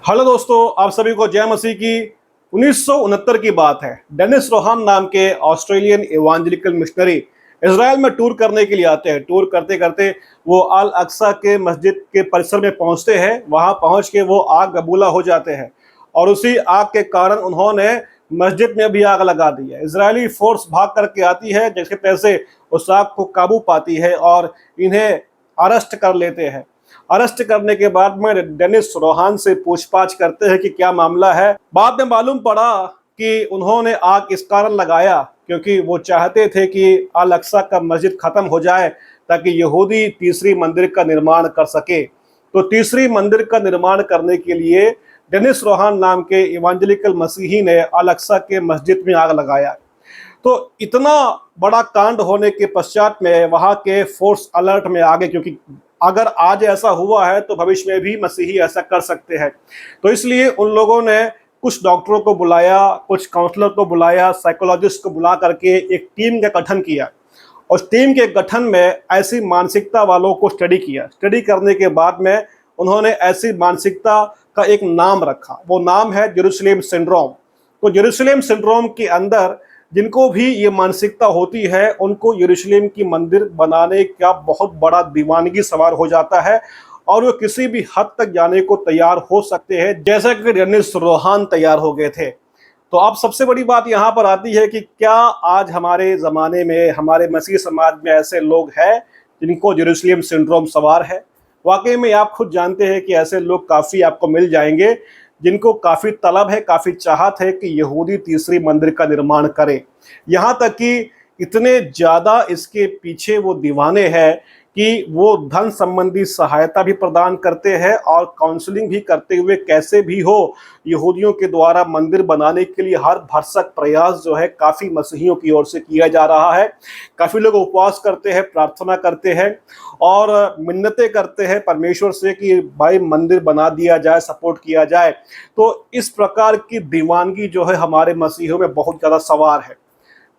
Hello दोस्तों, आप सभी को जय मसीह की। 1969 की बात है। डेनिस रोहान नाम के ऑस्ट्रेलियन इवांजेलिकल मिशनरी इजराइल में टूर करने के लिए आते हैं। टूर करते करते वो अल अक्सा के मस्जिद के परिसर में पहुंचते हैं। वहां पहुंच के वो आग बबूला हो जाते हैं और उसी आग के कारण उन्होंने मस्जिद में भी आग लगा दी है। इजरायली फोर्स भाग करके आती है, जैसे तैसे उस आग को काबू पाती है और इन्हें अरेस्ट कर लेते हैं। अरेस्ट करने के बाद में डेनिस रोहान से पूछताछ करते हैं कि क्या मामला है। बाद में मालूम पड़ा कि उन्होंने आग इस कारण लगाया क्योंकि वो चाहते थे कि अल अक्सा का मस्जिद खत्म हो जाए ताकि यहूदी तीसरी मंदिर का निर्माण कर सके। तो तीसरी मंदिर का निर्माण करने के लिए डेनिस रोहान नाम के इवांजेलिकल मसीही ने अल अक्सा के मस्जिद में आग लगाया। तो इतना बड़ा कांड होने के पश्चात में वहां के फोर्स अलर्ट में आ गए, क्योंकि अगर आज ऐसा हुआ है तो भविष्य में भी मसीही ऐसा कर सकते हैं। तो इसलिए उन लोगों ने कुछ डॉक्टरों को बुलाया, कुछ काउंसलर को बुलाया, साइकोलॉजिस्ट को बुला करके एक टीम का गठन किया। उस टीम के गठन में ऐसी मानसिकता वालों को स्टडी किया। स्टडी करने के बाद में उन्होंने ऐसी मानसिकता का एक नाम रखा। वो नाम है जेरूशलेम सिंड्रोम। तो जेरूशलेम सिंड्रोम के अंदर जिनको भी ये मानसिकता होती है उनको यरूशलेम की मंदिर बनाने का बहुत बड़ा दीवानगी सवार हो जाता है और वो किसी भी हद तक जाने को तैयार हो सकते हैं, जैसा कि डेनिस रोहान तैयार हो गए थे। तो अब सबसे बड़ी बात यहाँ पर आती है कि क्या आज हमारे ज़माने में, हमारे मसीह समाज में ऐसे लोग हैं जिनको जेरूशलेम सिंड्रोम सवार है? वाकई में आप खुद जानते हैं कि ऐसे लोग काफ़ी आपको मिल जाएंगे जिनको काफ़ी तलब है, काफ़ी चाहत है कि यहूदी तीसरी मंदिर का निर्माण करे। यहाँ तक कि इतने ज़्यादा इसके पीछे वो दीवाने हैं कि वो धन संबंधी सहायता भी प्रदान करते हैं और काउंसलिंग भी करते हुए कैसे भी हो यहूदियों के द्वारा मंदिर बनाने के लिए हर भरसक प्रयास जो है काफ़ी मसीहियों की ओर से किया जा रहा है। काफ़ी लोग उपवास करते हैं, प्रार्थना करते हैं और मिन्नतें करते हैं परमेश्वर से कि भाई मंदिर बना दिया जाए, सपोर्ट किया जाए। तो इस प्रकार की दीवानगी जो है हमारे मसीहियों में बहुत ज़्यादा सवार है।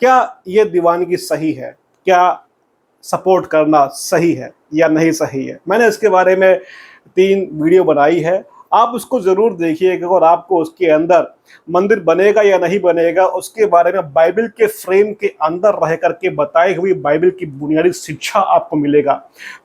क्या ये दीवानगी सही है? क्या सपोर्ट करना सही है या नहीं सही है? मैंने इसके बारे में 3 वीडियो बनाई है, आप उसको ज़रूर देखिएगा और आपको उसके अंदर मंदिर बनेगा या नहीं बनेगा उसके बारे में बाइबल के फ्रेम के अंदर रह करके बताई हुई बाइबल की बुनियादी शिक्षा आपको मिलेगा।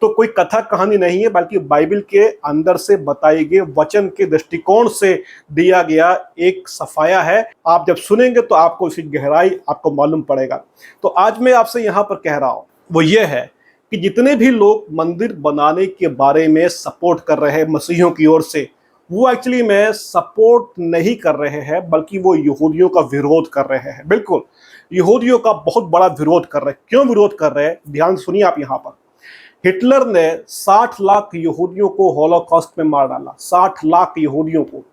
तो कोई कथा कहानी नहीं है, बल्कि बाइबल के अंदर से बताई गई वचन के दृष्टिकोण से दिया गया एक सफाया है। आप जब सुनेंगे तो आपको उसकी गहराई आपको मालूम पड़ेगा। तो आज मैं आपसे यहाँ पर कह रहा हूँ वो ये है कि जितने भी लोग मंदिर बनाने के बारे में सपोर्ट कर रहे हैं मसीहियों की ओर से, वो एक्चुअली में सपोर्ट नहीं कर रहे हैं, बल्कि वो यहूदियों का विरोध कर रहे हैं। बिल्कुल यहूदियों का बहुत बड़ा विरोध कर रहे हैं। क्यों विरोध कर रहे हैं, ध्यान सुनिए आप यहाँ पर। हिटलर ने 60 लाख यहूदियों को हॉलोकॉस्ट में मार डाला, 60 लाख यहूदियों को।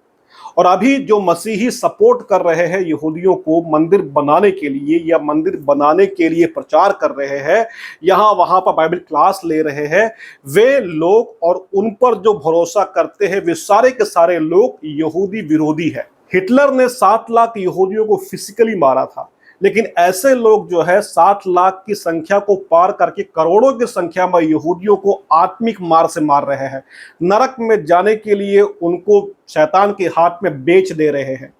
और अभी जो मसीही सपोर्ट कर रहे हैं यहूदियों को मंदिर बनाने के लिए या मंदिर बनाने के लिए प्रचार कर रहे हैं, यहाँ वहाँ पर बाइबल क्लास ले रहे हैं, वे लोग और उन पर जो भरोसा करते हैं वे सारे के सारे लोग यहूदी विरोधी है। हिटलर ने 7 लाख यहूदियों को फिजिकली मारा था, लेकिन ऐसे लोग जो है 7 लाख की संख्या को पार करके करोड़ों की संख्या में यहूदियों को आत्मिक मार से मार रहे हैं। नरक में जाने के लिए उनको शैतान के हाथ में बेच दे रहे हैं।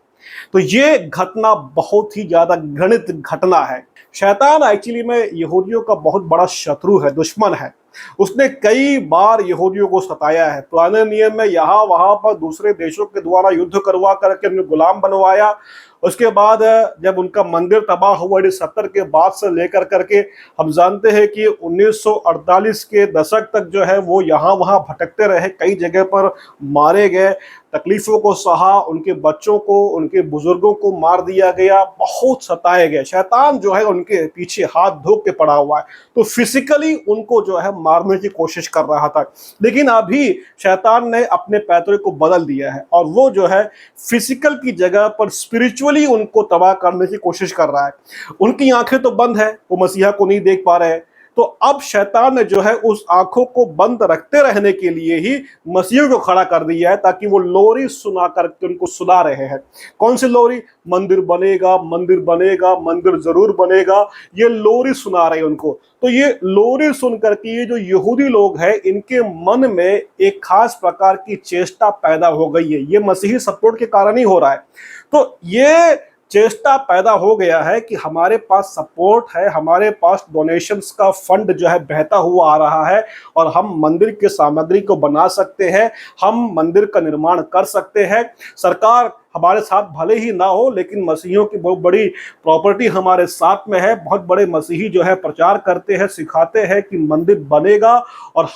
तो ये घटना बहुत ही ज्यादा घृणित घटना है। शैतान एक्चुअली में यहूदियों का बहुत बड़ा शत्रु है, दुश्मन है। उसने कई बार यहूदियों को सताया है। पुराने नियम में यहाँ वहां पर दूसरे देशों के द्वारा युद्ध करवा करके उन्हें गुलाम बनवाया। उसके बाद जब उनका मंदिर तबाह हुआ 70 के बाद से लेकर करके हम जानते हैं कि 1948 के दशक तक जो है वो यहाँ वहाँ भटकते रहे, कई जगह पर मारे गए, तकलीफों को सहा, उनके बच्चों को, उनके बुजुर्गों को मार दिया गया, बहुत सताए गए। शैतान जो है उनके पीछे हाथ धो के पड़ा हुआ है, तो फिजिकली उनको जो है मारने की कोशिश कर रहा था। लेकिन अभी शैतान ने अपने पैतरे को बदल दिया है और वो जो है फिजिकल की जगह पर स्पिरिचुअली उनको तबाह करने की कोशिश कर रहा है। उनकी आंखें तो बंद है, वो मसीहा को नहीं देख पा रहे हैं, तो अब शैतान ने जो है उस आंखों को बंद रखते रहने के लिए ही मसीह को खड़ा कर दिया है, ताकि वो लोरी सुना करके उनको सुना रहे हैं। कौन सी लोरी? मंदिर बनेगा, मंदिर बनेगा, मंदिर जरूर बनेगा, ये लोरी सुना रहे हैं उनको। तो ये लोरी सुन करके ये जो यहूदी लोग हैं, इनके मन में एक खास प्रकार की चेष्टा पैदा हो गई है। ये मसीही सपोर्ट के कारण ही हो रहा है। तो ये चेष्टा पैदा हो गया है कि हमारे पास सपोर्ट है, हमारे पास डोनेशंस का फंड जो है बहता हुआ आ रहा है, और हम मंदिर की सामग्री को बना सकते हैं, हम मंदिर का निर्माण कर सकते हैं। सरकार हमारे साथ भले ही ना हो, लेकिन मसीहियों की बहुत बड़ी प्रॉपर्टी हमारे साथ में है। बहुत बड़े मसीही जो है प्रचार करते हैं, सिखाते हैं कि मंदिर बनेगा, और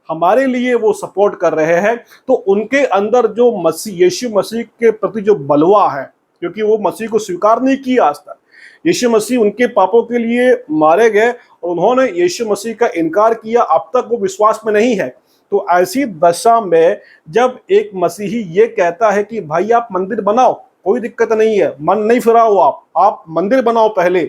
हमारे लिए वो सपोर्ट कर रहे हैं। तो उनके अंदर जो यीशु मसीह के प्रति जो बलवा है, क्योंकि वो मसीह को स्वीकार नहीं किया आज तक। यीशु मसीह उनके पापों के लिए मारे गए और उन्होंने यीशु मसीह का इनकार किया, अब तक वो विश्वास में नहीं है। तो ऐसी दशा में जब एक मसीही ये कहता है कि भाई आप मंदिर बनाओ, कोई दिक्कत नहीं है, मन नहीं फिराओ, आप मंदिर बनाओ पहले,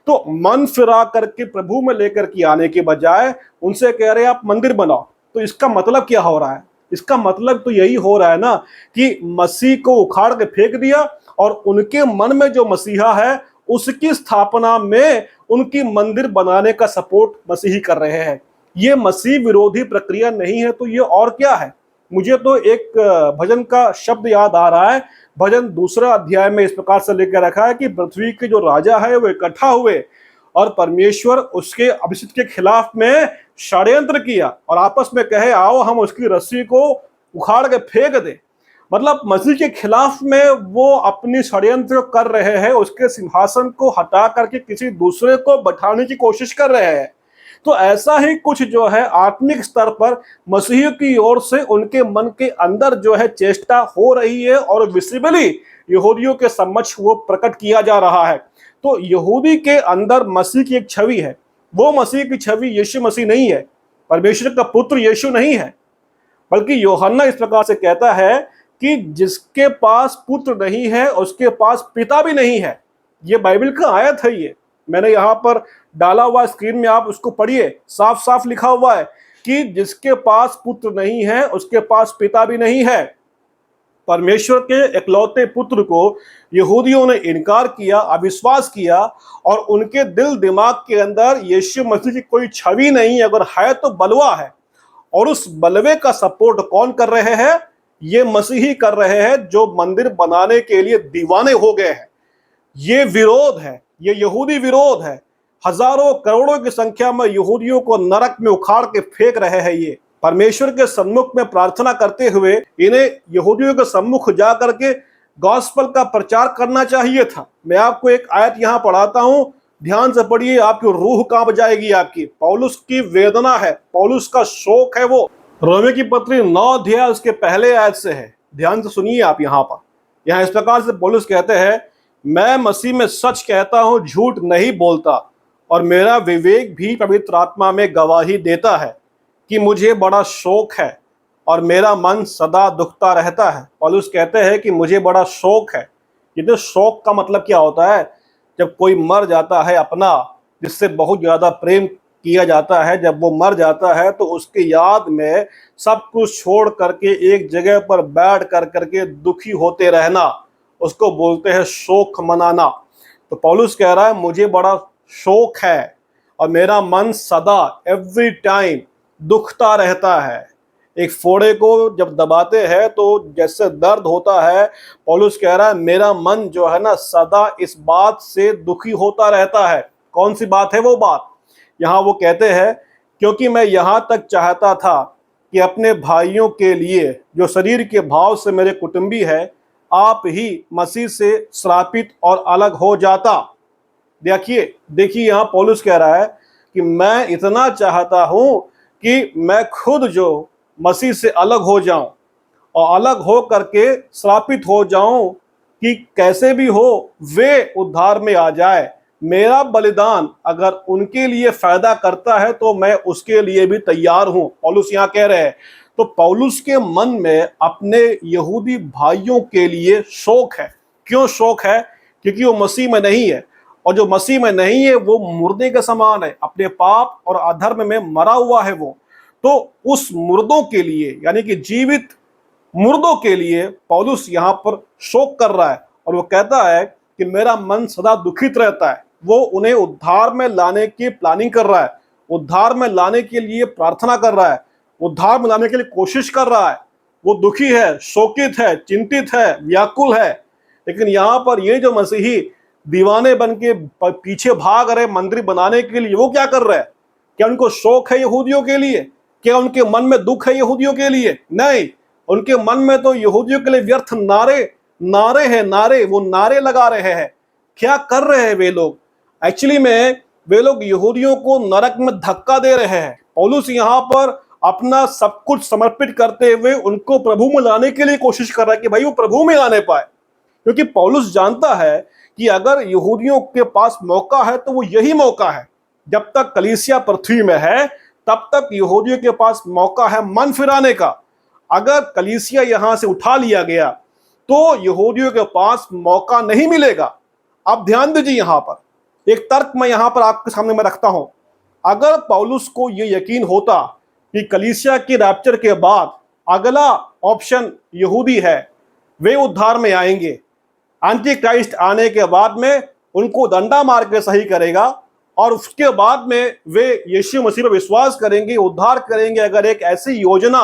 तो मन फिरा करके प्रभु में लेकर के आने के बजाय उनसे कह रहे आप मंदिर बनाओ, तो इसका मतलब क्या हो रहा है? इसका मतलब तो यही हो रहा है ना कि मसीह को उखाड़ के फेंक दिया, और उनके मन में जो मसीहा है उसकी स्थापना में उनकी मंदिर बनाने का सपोर्ट मसीही कर रहे हैं। ये मसीह विरोधी प्रक्रिया नहीं है तो ये और क्या है? मुझे तो एक भजन का शब्द याद आ रहा है। भजन 2 अध्याय में इस प्रकार से लेकर रखा है कि पृथ्वी के जो राजा है वो इकट्ठा हुए और परमेश्वर उसके अभिषिक्त के खिलाफ में षड्यंत्र किया और आपस में कहे आओ हम उसकी रस्सी को उखाड़ के फेंक दे। मतलब मसीह के खिलाफ में वो अपनी षड्यंत्र कर रहे हैं, उसके सिंहासन को हटा करके किसी दूसरे को बैठाने की कोशिश कर रहे हैं। तो ऐसा ही कुछ जो है आत्मिक स्तर पर मसीह की ओर से उनके मन के अंदर जो है चेष्टा हो रही है, और विजिबली यहूदियों के समक्ष वो प्रकट किया जा रहा है। तो यहूदी के अंदर मसीह की एक छवि है, वो मसीह की छवि यीशु मसीह नहीं है, परमेश्वर का पुत्र यीशु नहीं है, बल्कि यूहन्ना इस प्रकार से कहता है कि जिसके पास पुत्र नहीं है उसके पास पिता भी नहीं है। ये बाइबल का आयत है, ये मैंने यहाँ पर डाला हुआ स्क्रीन में, आप उसको पढ़िए, साफ साफ लिखा हुआ है कि जिसके पास पुत्र नहीं है उसके पास पिता भी नहीं है। परमेश्वर के इकलौते पुत्र को यहूदियों ने इनकार किया, अविश्वास किया, और उनके दिल दिमाग के अंदर यीशु मसीह की कोई छवि नहीं, अगर है तो बलवा है। और उस बलवे का सपोर्ट कौन कर रहे हैं? ये मसीही कर रहे हैं जो मंदिर बनाने के लिए दीवाने हो गए हैं। ये विरोध है, ये यहूदी विरोध है। हजारों करोड़ों की संख्या में यहूदियों को नरक में उखाड़ के फेंक रहे हैं। ये परमेश्वर के सम्मुख में प्रार्थना करते हुए इन्हें यहूदियों के सम्मुख जा करके गॉस्पेल का प्रचार करना चाहिए था। मैं आपको एक आयत यहाँ पढ़ाता हूँ, ध्यान से पढ़िए, आपकी रूह कांप जाएगी आपकी। पौलुस की वेदना है, पौलुस का शोक है, वो रोमी की पत्री 9 अध्याय उसके पहले आयत से है। ध्यान से सुनिए आप यहाँ पर। यहाँ इस प्रकार से पौलुस कहते हैं, मैं मसीह में सच कहता हूँ, झूठ नहीं बोलता, और मेरा विवेक भी पवित्र आत्मा में गवाही देता है कि मुझे बड़ा शोक है और मेरा मन सदा दुखता रहता है। पौलुस कहते हैं कि मुझे बड़ा शोक है। ये तो शोक का मतलब क्या होता है? जब कोई मर जाता है अपना, जिससे बहुत ज़्यादा प्रेम किया जाता है, जब वो मर जाता है तो उसकी याद में सब कुछ छोड़ करके एक जगह पर बैठ कर करके दुखी होते रहना, उसको बोलते हैं शोक मनाना। तो पौलुस कह रहा है मुझे बड़ा शोक है और मेरा मन सदा एवरी टाइम दुखता रहता है। एक फोड़े को जब दबाते हैं तो जैसे दर्द होता है, पौलुस कह रहा है मेरा मन जो है ना सदा इस बात से दुखी होता रहता है। कौन सी बात है वो बात? यहाँ वो कहते हैं क्योंकि मैं यहाँ तक चाहता था कि अपने भाइयों के लिए जो शरीर के भाव से मेरे कुटुंबी है, आप ही मसीह से श्रापित और अलग हो जाता। देखिए यहाँ पौलुस कह रहा है कि मैं इतना चाहता हूँ कि मैं खुद जो मसीह से अलग हो जाऊं और अलग हो करके श्रापित हो जाऊं कि कैसे भी हो वे उद्धार में आ जाए। मेरा बलिदान अगर उनके लिए फायदा करता है तो मैं उसके लिए भी तैयार हूं, पौलुस यहाँ कह रहे हैं। तो पौलुस के मन में अपने यहूदी भाइयों के लिए शोक है। क्यों शोक है? क्योंकि वो मसीह में नहीं है। और जो मसीह में नहीं है वो मुर्दे के समान है, अपने पाप और अधर्म में मरा हुआ है वो। तो उस मुर्दों के लिए, यानी कि जीवित मुर्दों के लिए पौलुस यहाँ पर शोक कर रहा है और वो कहता है कि मेरा मन सदा दुखित रहता है। वो उन्हें उद्धार में लाने की प्लानिंग कर रहा है, उद्धार में लाने के लिए प्रार्थना कर रहा है, उद्धार में लाने के लिए कोशिश कर रहा है। वो दुखी है, शोकित है, चिंतित है, व्याकुल है। लेकिन यहाँ पर ये जो मसीही दीवाने बन के पीछे भाग रहे मंदिर बनाने के लिए, वो क्या कर रहे हैं? क्या उनको शौक है यहूदियों के लिए? क्या उनके मन में दुख है यहूदियों के लिए? नहीं, उनके मन में तो यहूदियों के लिए व्यर्थ नारे हैं, नारे, वो नारे लगा रहे हैं। क्या कर रहे हैं वे लोग? एक्चुअली में वे लोग यहूदियों को नरक में धक्का दे रहे हैं। पौलुस यहाँ पर अपना सब कुछ समर्पित करते हुए उनको प्रभु में लाने के लिए कोशिश कर रहा है कि भाई वो प्रभु में आने पाए, क्योंकि पौलुस जानता है कि अगर यहूदियों के पास मौका है तो वो यही मौका है। जब तक कलीसिया पृथ्वी में है तब तक यहूदियों के पास मौका है मन फिराने का। अगर कलीसिया यहां से उठा लिया गया तो यहूदियों के पास मौका नहीं मिलेगा। आप ध्यान दीजिए, यहां पर एक तर्क मैं यहां पर आपके सामने में रखता हूं। अगर पौलुस को यह यकीन होता कि कलीसिया की रैप्चर के बाद अगला ऑप्शन यहूदी है, वे उद्धार में आएंगे, एंटी क्राइस्ट आने के बाद में उनको डंडा मार के सही करेगा और उसके बाद में वे यीशु मसीह पर विश्वास करेंगे, उद्धार करेंगे, अगर एक ऐसी योजना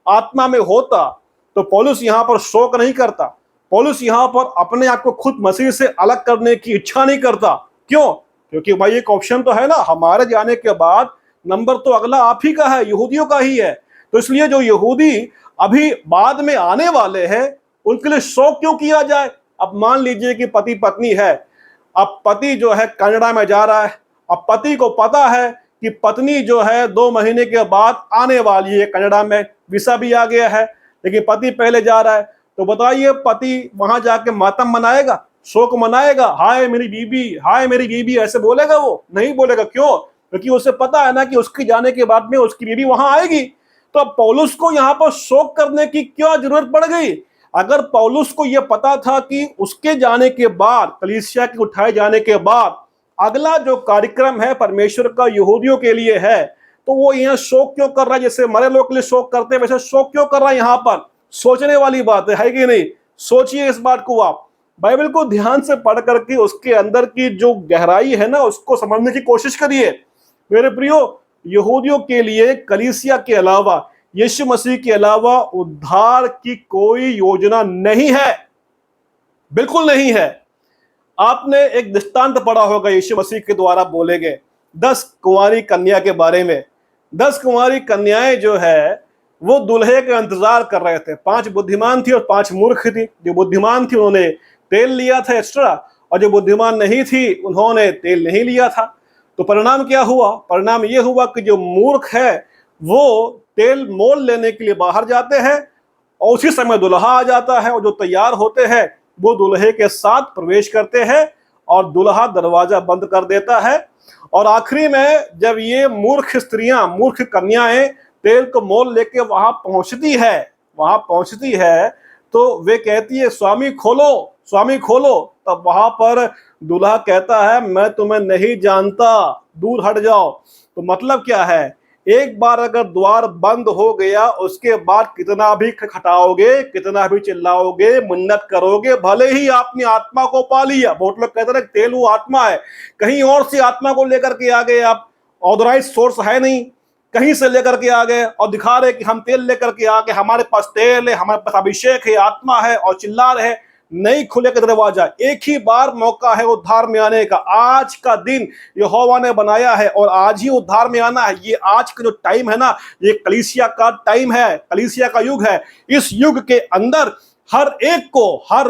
आत्मा में होता तो पौलुस यहाँ पर शोक नहीं करता। पौलुस यहाँ पर अपने आप को खुद मसीह से अलग करने की इच्छा नहीं करता। क्यों? क्योंकि भाई एक ऑप्शन तो है ना, हमारे जाने के बाद नंबर तो अगला आप ही का है, यहूदियों का ही है। तो इसलिए जो यहूदी अभी बाद में आने वाले हैं उनके लिए शोक क्यों किया जाए? अब मान लीजिए कि पति पत्नी है, अब पति जो है कनाडा में जा रहा है, अब पति को पता है कि पत्नी जो है 2 महीने के बाद आने वाली है कनाडा में, वीसा भी आ गया है, लेकिन पति पहले जा रहा है। तो बताइए पति वहां जाके मातम मनाएगा, शोक मनाएगा, हाय मेरी बीबी, हाय मेरी बीबी, ऐसे बोलेगा? वो नहीं बोलेगा। क्यों? क्योंकि उसे पता है ना कि उसकी जाने के बाद में उसकी बीबी वहां आएगी। तो अब पौलुस को यहाँ पर शोक करने की क्या जरूरत पड़ गई? अगर पौलुस को यह पता था कि उसके जाने के बाद, कलीसिया के उठाए जाने के बाद अगला जो कार्यक्रम है परमेश्वर का यहूदियों के लिए है, तो वो यहाँ शोक क्यों कर रहा है? जैसे मरे लोग के लिए शोक करते हैं वैसे शोक क्यों कर रहा है? यहाँ पर सोचने वाली बात है कि नहीं? सोचिए इस बात को, आप बाइबल को ध्यान से पढ़ करके उसके अंदर की जो गहराई है ना उसको समझने की कोशिश करिए। मेरे प्रियो, यहूदियों के लिए कलीसिया के अलावा, यीशु मसीह के अलावा उद्धार की कोई योजना नहीं है, बिल्कुल नहीं है। आपने एक दृष्टांत पढ़ा होगा यीशु मसीह के द्वारा बोले गए 10 कुंवारी कन्या के बारे में। 10 कुंवारी कन्याएं जो है वो दूल्हे का इंतजार कर रहे थे। 5 बुद्धिमान थी और 5 मूर्ख थी। जो बुद्धिमान थी उन्होंने तेल लिया था एक्स्ट्रा, और जो बुद्धिमान नहीं थी उन्होंने तेल नहीं लिया था। तो परिणाम क्या हुआ? परिणाम ये हुआ कि जो मूर्ख है वो तेल मोल लेने के लिए बाहर जाते हैं और उसी समय दुल्हा आ जाता है, और जो तैयार होते हैं वो दुल्हे के साथ प्रवेश करते हैं और दुल्हा दरवाजा बंद कर देता है। और आखिरी में जब ये मूर्ख स्त्रियां, मूर्ख कन्याएं तेल को मोल लेके वहां पहुंचती है तो वे कहती है स्वामी खोलो, स्वामी खोलो। तब वहां पर दूल्हा कहता है मैं तुम्हें नहीं जानता, दूर हट जाओ। तो मतलब क्या है? एक बार अगर द्वार बंद हो गया उसके बाद कितना भी खटखटाओगे, कितना भी चिल्लाओगे, मिन्नत करोगे, भले ही आपने आत्मा को पा लिया। बहुत लोग कहते हैं तेल वो आत्मा है, कहीं और से आत्मा को लेकर के आ गए आप, ऑथराइज सोर्स है नहीं, कहीं से लेकर के आ गए और दिखा रहे कि हम तेल लेकर के आ गए, हमारे पास तेल है, हमारे पास अभिषेक है, आत्मा है, और चिल्ला रहे। नहीं खुलेगा दरवाजा। एक ही बार मौका है उद्धार में आने का। आज का दिन यहोवा ने बनाया है और आज ही उद्धार में आना है। ये आज का जो टाइम है ना, ये कलीसिया का टाइम है, कलीसिया का युग है। इस युग के अंदर हर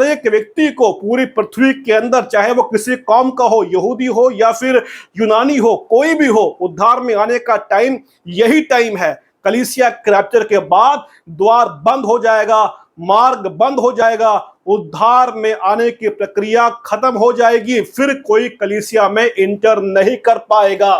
एक व्यक्ति को पूरी पृथ्वी के अंदर, चाहे वो किसी कौम का हो, यहूदी हो या फिर यूनानी हो, कोई भी हो, उद्धार में आने का टाइम यही टाइम है। कलीसिया रैप्चर के बाद द्वार बंद हो जाएगा, मार्ग बंद हो जाएगा, उद्धार में आने की प्रक्रिया खत्म हो जाएगी, फिर कोई कलीसिया में इंटर नहीं कर पाएगा।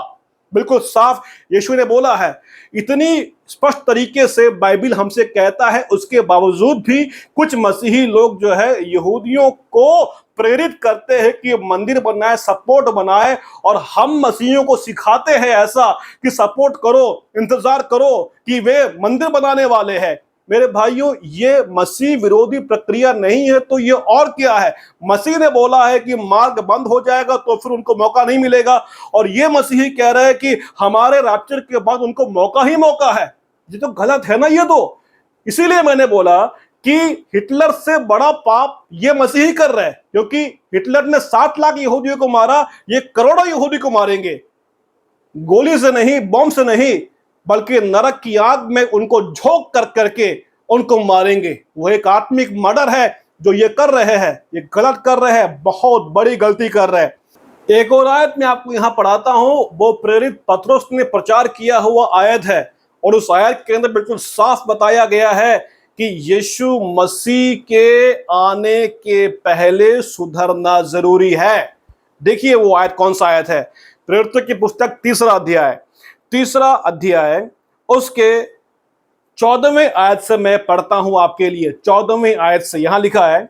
बिल्कुल साफ यीशु ने बोला है। इतनी स्पष्ट तरीके से बाइबल हमसे कहता है, उसके बावजूद भी कुछ मसीही लोग जो है यहूदियों को प्रेरित करते हैं कि मंदिर बनाए, सपोर्ट बनाए, और हम मसीहियों को सिखाते हैं ऐसा कि सपोर्ट करो, इंतजार करो कि वे मंदिर बनाने वाले हैं। मेरे भाइयों, ये मसीह विरोधी प्रक्रिया नहीं है तो ये और क्या है? मसीह ने बोला है कि मार्ग बंद हो जाएगा तो फिर उनको मौका नहीं मिलेगा, और ये मसीही कह रहे हैं कि हमारे रैप्चर के बाद उनको मौका ही मौका है। ये तो गलत है ना ये तो। इसीलिए मैंने बोला कि हिटलर से बड़ा पाप ये मसीही कर रहे हैं, क्योंकि हिटलर ने 7 लाख यहूदियों को मारा, ये करोड़ों यहूदी को मारेंगे, गोली से नहीं, बम से नहीं, बल्कि नरक की आग में उनको झोंक कर करके उनको मारेंगे। वो एक आत्मिक मर्डर है जो ये कर रहे हैं, ये गलत कर रहे हैं, बहुत बड़ी गलती कर रहे हैं। एक और आयत मैं आपको यहां पढ़ाता हूं, वो प्रेरित पतरस ने प्रचार किया हुआ आयत है, और उस आयत के अंदर बिल्कुल साफ बताया गया है कि यीशु मसीह के आने के पहले सुधरना जरूरी है। देखिए वो आयत कौन सा आयत है? प्रेरितों की पुस्तक 3रा अध्याय उसके 14वें आयत से मैं पढ़ता हूं आपके लिए। 14वें आयत से यहां लिखा है,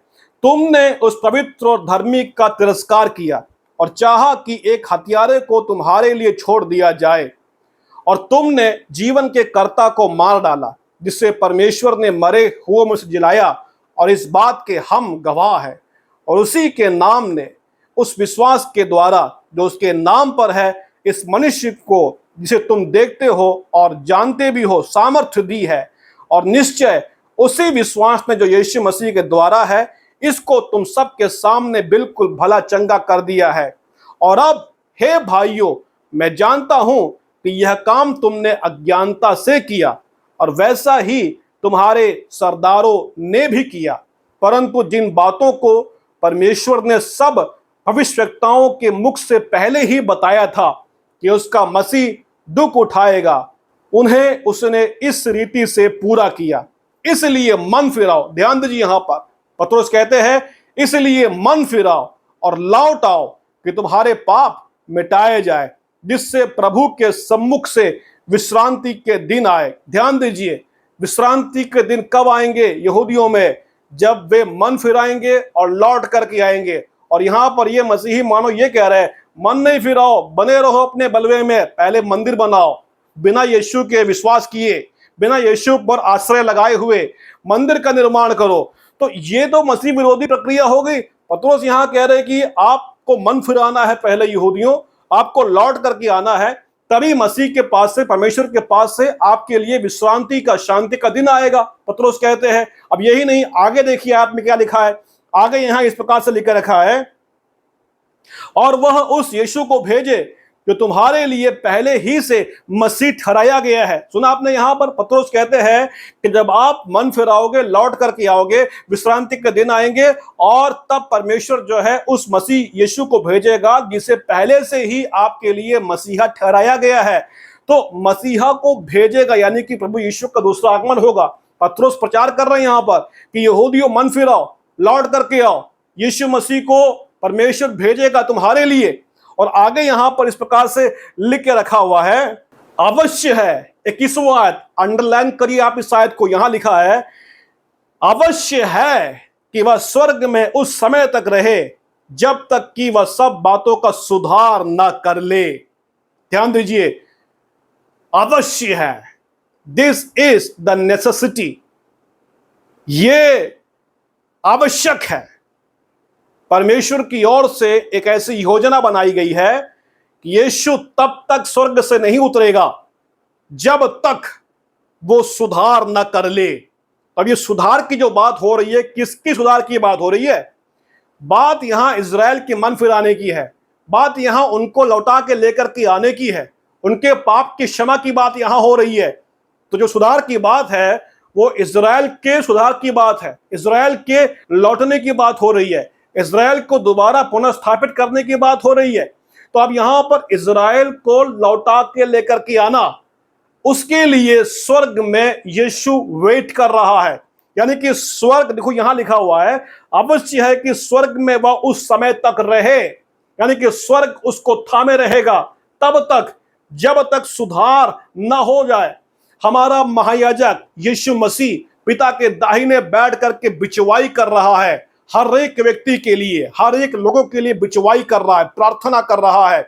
तुमने उस पवित्र और धर्मी का तिरस्कार किया और चाहा कि एक हत्यारे को तुम्हारे लिए छोड़ दिया जाए, और तुमने जीवन के कर्ता को मार डाला, जिससे परमेश्वर ने मरे हुए में से जिलाया, और इस बात के हम गवाह हैं। और उसी के नाम ने, उस विश्वास के द्वारा जो उसके नाम पर है, इस मनुष्य को जिसे तुम देखते हो और जानते भी हो सामर्थ्य दी है, और निश्चय उसी विश्वास ने जो यीशु मसीह के द्वारा है, इसको तुम सबके सामने बिल्कुल भला चंगा कर दिया है। और अब हे भाइयों, मैं जानता हूं कि यह काम तुमने अज्ञानता से किया, और वैसा ही तुम्हारे सरदारों ने भी किया, परंतु जिन बातों को परमेश्वर ने सब भविष्यवक्ताओं के मुख से पहले ही बताया था कि उसका मसीह दुख उठाएगा, उन्हें उसने इस रीति से पूरा किया। इसलिए मन फिराओ। ध्यान दीजिए, यहां पर पतरस कहते हैं इसलिए मन फिराओ और लौट आओ कि तुम्हारे पाप मिटाए जाए, जिससे प्रभु के सम्मुख से विश्रांति के दिन आए। ध्यान दीजिए, विश्रांति के दिन कब आएंगे यहूदियों में? जब वे मन फिराएंगे और लौट करके आएंगे। और यहां पर ये मसीही मानो ये कह रहे हैं, मन नहीं फिराओ, बने रहो अपने बलवे में, पहले मंदिर बनाओ। बिना यीशु के विश्वास किए, बिना यीशु पर आश्रय लगाए हुए मंदिर का निर्माण करो। तो ये तो मसीह विरोधी प्रक्रिया हो गई। पतरस यहां कह रहे हैं कि आपको मन फिराना है, पहले यहूदियों आपको लौट करके आना है, तभी मसीह के पास से, परमेश्वर के पास से आपके लिए विश्रांति का, शांति का दिन आएगा, पतरस कहते हैं। अब यही नहीं, आगे देखिए आप में क्या लिखा है। आगे यहां इस प्रकार से लिख रखा है, और वह उस यीशु को भेजे जो तुम्हारे लिए पहले ही से मसीह ठहराया गया है। सुना आपने? यहां पर पतरस कहते हैं कि जब आप मन फिराओगे, लौट करके आओगे, विश्रांति के दिन आएंगे, और तब परमेश्वर जो है उस मसीह यीशु को भेजेगा जिसे पहले से ही आपके लिए मसीहा ठहराया गया है। तो मसीहा को भेजेगा, यानी कि प्रभु यीशु का दूसरा आगमन होगा। पतरस प्रचार कर रहे हैं यहां पर कि यहूदियों मन फिराओ, लौट करके आओ, यीशु मसीह को परमेश्वर भेजेगा तुम्हारे लिए। और आगे यहां पर इस प्रकार से लिख के रखा हुआ है, अवश्य है। 21वां आयत अंडरलाइन करिए आप इस आयत को। यहां लिखा है, अवश्य है कि वह स्वर्ग में उस समय तक रहे जब तक कि वह सब बातों का सुधार न कर ले। ध्यान दीजिए, अवश्य है, दिस इज द नेसेसिटी, ये आवश्यक है। परमेश्वर की ओर से एक ऐसी योजना बनाई गई है कि यीशु तब तक स्वर्ग से नहीं उतरेगा जब तक वो सुधार न कर ले। अब ये सुधार की जो बात हो रही है, किसकी सुधार की बात हो रही है? बात यहां इजराइल के मन फिराने की है, बात यहां उनको लौटा के लेकर के आने की है, उनके पाप की क्षमा की बात यहां हो रही है। तो जो सुधार की बात है वो इजराइल के सुधार की बात है, इजराइल के लौटने की बात हो रही है, इजराइल को दोबारा पुनः स्थापित करने की बात हो रही है। तो अब यहां पर इजराइल को लौटा के लेकर के आना, उसके लिए स्वर्ग में यीशु वेट कर रहा है। यानी कि स्वर्ग, देखो यहां लिखा हुआ है, अवश्य है कि स्वर्ग में वह उस समय तक रहे, यानी कि स्वर्ग उसको थामे रहेगा तब तक जब तक सुधार न हो जाए। हमारा महायाजक यीशु मसीह पिता के दाहिने बैठ करके बिचवाई कर रहा है, हर एक व्यक्ति के लिए, हर एक लोगों के लिए बिचवाई कर रहा है, प्रार्थना कर रहा है।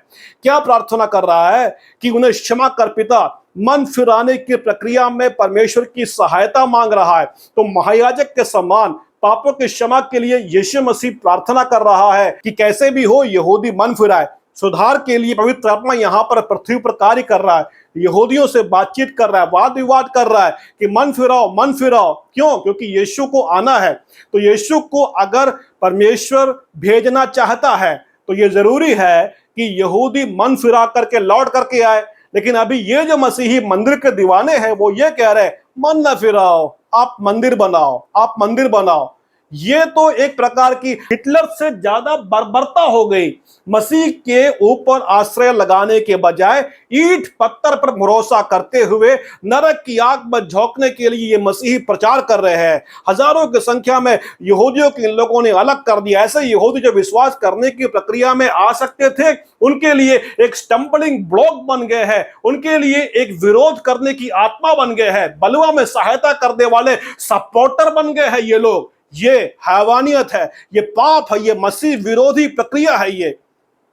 क्या प्रार्थना कर रहा है? कि उन्हें क्षमा कर पिता, मन फिराने की प्रक्रिया में परमेश्वर की सहायता मांग रहा है। तो महायाजक के समान पापों की क्षमा के लिए यीशु मसीह प्रार्थना कर रहा है कि कैसे भी हो यहूदी मन फिराए। सुधार के लिए पवित्र आत्मा यहाँ पर पृथ्वी पर कार्य कर रहा है, यहूदियों से बातचीत कर रहा है, वाद विवाद कर रहा है कि मन फिराओ, मन फिराओ। क्यों? क्योंकि यीशु को आना है। तो यीशु को अगर परमेश्वर भेजना चाहता है तो ये जरूरी है कि यहूदी मन फिरा करके लौट करके आए। लेकिन अभी ये जो मसीही मंदिर के दीवाने हैं वो ये कह रहे हैं मन न फिराओ, आप मंदिर बनाओ, आप मंदिर बनाओ। ये तो एक प्रकार की हिटलर से ज्यादा बर्बरता हो गई। मसीह के ऊपर आश्रय लगाने के बजाय ईंट पत्थर पर भरोसा करते हुए नरक की आग में झोंकने के लिए ये मसीही प्रचार कर रहे हैं। हजारों की संख्या में यहूदियों के इन लोगों ने अलग कर दिया। ऐसे यहूदी जो विश्वास करने की प्रक्रिया में आ सकते थे उनके लिए एक स्टम्बलिंग ब्लॉक बन गए हैं, उनके लिए एक विरोध करने की आत्मा बन गए हैं, बलवा में सहायता करने वाले सपोर्टर बन गए हैं ये लोग। ये हैवानियत है, ये पाप है, ये मसीह विरोधी प्रक्रिया है। ये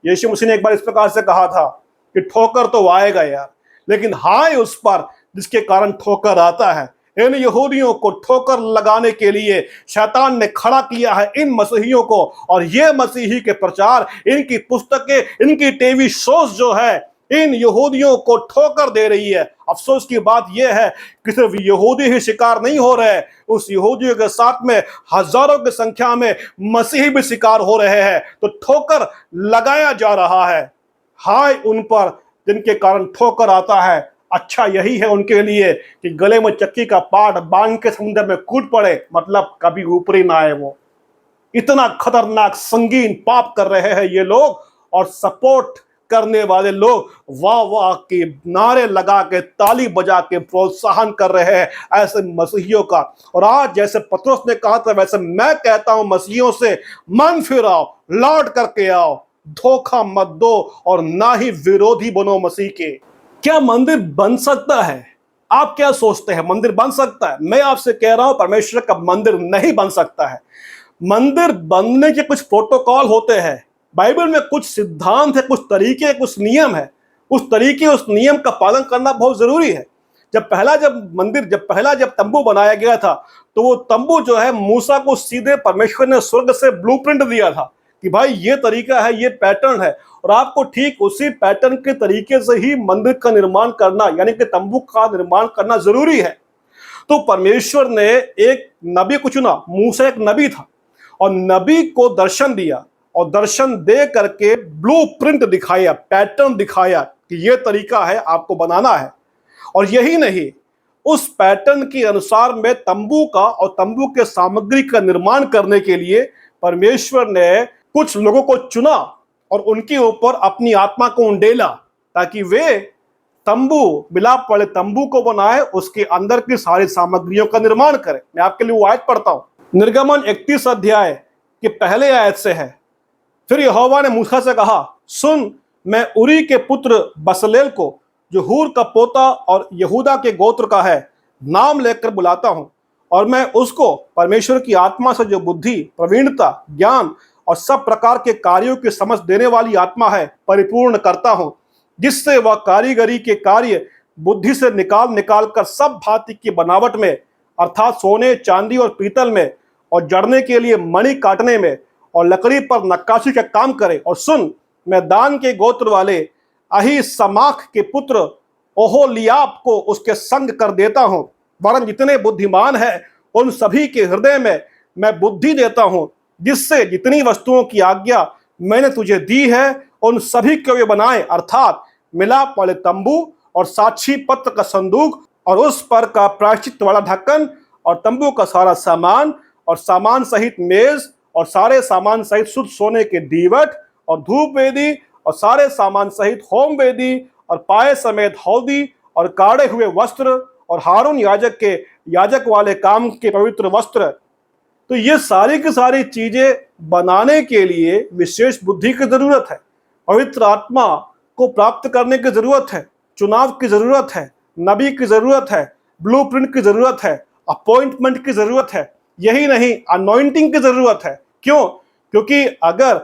यीशु मसीह ने एक बार इस प्रकार से कहा था कि ठोकर तो आएगा यार, लेकिन हाय उस पर जिसके कारण ठोकर आता है। इन यहूदियों को ठोकर लगाने के लिए शैतान ने खड़ा किया है इन मसीहियों को, और ये मसीही के प्रचार, इनकी पुस्तकें, इनकी टीवी शोज जो है इन यहूदियों को ठोकर दे रही है। अफसोस की बात यह है कि सिर्फ यहूदी ही शिकार नहीं हो रहे, उस यहूदियों के साथ में हजारों की संख्या में मसीही भी शिकार हो रहे हैं। तो ठोकर लगाया जा रहा है। हाय उन पर जिनके कारण ठोकर आता है। अच्छा यही है उनके लिए कि गले में चक्की का पाट बांध के समुद्र में कूद पड़े, मतलब कभी ऊपरी ना आए। वो इतना खतरनाक संगीन पाप कर रहे हैं ये लोग, और सपोर्ट करने वाले लोग वाह वाह के नारे लगा के, ताली बजा के प्रोत्साहन कर रहे हैं ऐसे मसीहियों का। और आज जैसे पतरस ने कहा था वैसे मैं कहता हूं मसीहियों से मन फिराओ, लौट करके आओ, धोखा मत दो और ना ही विरोधी बनो मसीह के। क्या मंदिर बन सकता है? आप क्या सोचते हैं, मंदिर बन सकता है? मैं आपसे कह रहा हूं परमेश्वर का मंदिर नहीं बन सकता है। मंदिर बनने के कुछ प्रोटोकॉल होते हैं, बाइबल में कुछ सिद्धांत है, कुछ तरीके, कुछ नियम है। उस तरीके, उस नियम का पालन करना बहुत जरूरी है। जब पहला तंबू बनाया गया था तो वो तंबू जो है मूसा को सीधे परमेश्वर ने स्वर्ग से ब्लूप्रिंट दिया था कि भाई ये तरीका है, ये पैटर्न है, और आपको ठीक उसी पैटर्न के तरीके से ही मंदिर का निर्माण करना, यानी कि तंबू का निर्माण करना जरूरी है। तो परमेश्वर ने एक नबी को चुना। मूसा एक नबी था और नबी को दर्शन दिया, और दर्शन दे करके ब्लूप्रिंट दिखाया, पैटर्न दिखाया कि यह तरीका है, आपको बनाना है। और यही नहीं, उस पैटर्न के अनुसार में तंबू का और तंबू के सामग्री का निर्माण करने के लिए परमेश्वर ने कुछ लोगों को चुना और उनके ऊपर अपनी आत्मा को उंडेला ताकि वे तंबू, मिलाप वाले तंबू को बनाए, उसके अंदर की सारी सामग्रियों का निर्माण करें। मैं आपके लिए वो आयत पढ़ता हूं, निर्गमन 31 अध्याय के पहले आयत से है। फिर यहोवा ने मूसा से कहा, सुन, मैं उरी के पुत्र बसलेल को, जो हूर का पोता और यहूदा के गोत्र का है, नाम लेकर बुलाता हूं, और मैं उसको परमेश्वर की आत्मा से जो बुद्धि, प्रवीणता, ज्ञान और सब प्रकार के कार्यों की समझ देने वाली आत्मा है, परिपूर्ण करता हूं, जिससे वह कारीगरी के कार्य बुद्धि से निकाल कर सब भांति की बनावट में, अर्थात सोने, चांदी और पीतल में, और जड़ने के लिए मणि काटने में, और लकड़ी पर नक्काशी का काम करे। और सुन, मैं दान के गोत्र वाले अही समाख के पुत्र ओहोलियाब को उसके संग कर देता हूं, वरन जितने बुद्धिमान है उन सभी के हृदय में मैं बुद्धि देता हूं, जिससे जितनी वस्तुओं की आज्ञा मैंने तुझे दी है उन सभी को वे बनाए, अर्थात मिलाप वाले तंबू और साक्षी पत्र का संदूक और उस पर का प्रायश्चित वाला ढक्कन और तंबू का सारा सामान और सामान सहित मेज और सारे सामान सहित शुद्ध सोने के दीवट और धूप वेदी और सारे सामान सहित होम वेदी और पाए समेत हौदी और काढ़े हुए वस्त्र और हारून याजक के याजक वाले काम के पवित्र वस्त्र। तो ये सारी की सारी चीजें बनाने के लिए विशेष बुद्धि की जरूरत है, पवित्र आत्मा को प्राप्त करने की जरूरत है, चुनाव की जरूरत है, नबी की जरूरत है, ब्लूप्रिंट की जरूरत है, अपॉइंटमेंट की जरूरत है। यही नहीं, अनॉइंटिंग की जरूरत है। क्यों? क्योंकि अगर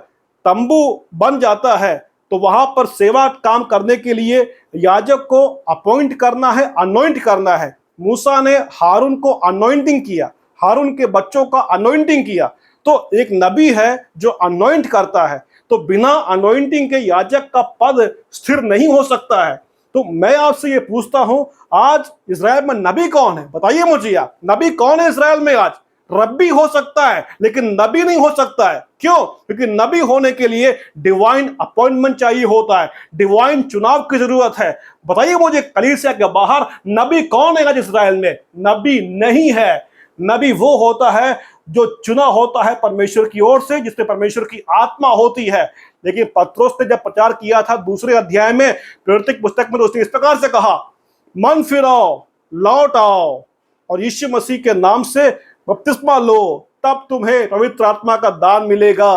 तंबू बन जाता है तो वहां पर सेवा काम करने के लिए याजक को अपॉइंट करना है, अनॉइंट करना है। मूसा ने हारून को अनॉइंटिंग किया, हारून के बच्चों का अनॉइंटिंग किया। तो एक नबी है जो अनॉइंट करता है, तो बिना अनॉइंटिंग के याजक का पद स्थिर नहीं हो सकता है। तो मैं आपसे ये पूछता हूं, आज इजराइल में नबी कौन है? बताइए मुझे आप, नबी कौन है इजराइल में आज? रब्बी हो सकता है लेकिन नबी नहीं हो सकता है। क्यों? क्योंकि नबी होने के लिए डिवाइन अपॉइंटमेंट चाहिए होता है, डिवाइन चुनाव की जरूरत है। बताइए मुझे, कलीसिया के बाहर नबी कौन है आज इजराइल में? नबी नहीं है। नबी वो होता है जो चुना होता है परमेश्वर की ओर से, जिसमें परमेश्वर की आत्मा होती है। लेकिन पत्रोस ने जब प्रचार किया था दूसरे अध्याय में प्रेरित पुस्तक में, तो उसने इस प्रकार से कहा, मन फिराओ, लौट आओ और यीशु मसीह के नाम से बपतिस्मा लो, तब तुम्हें पवित्र आत्मा का दान मिलेगा।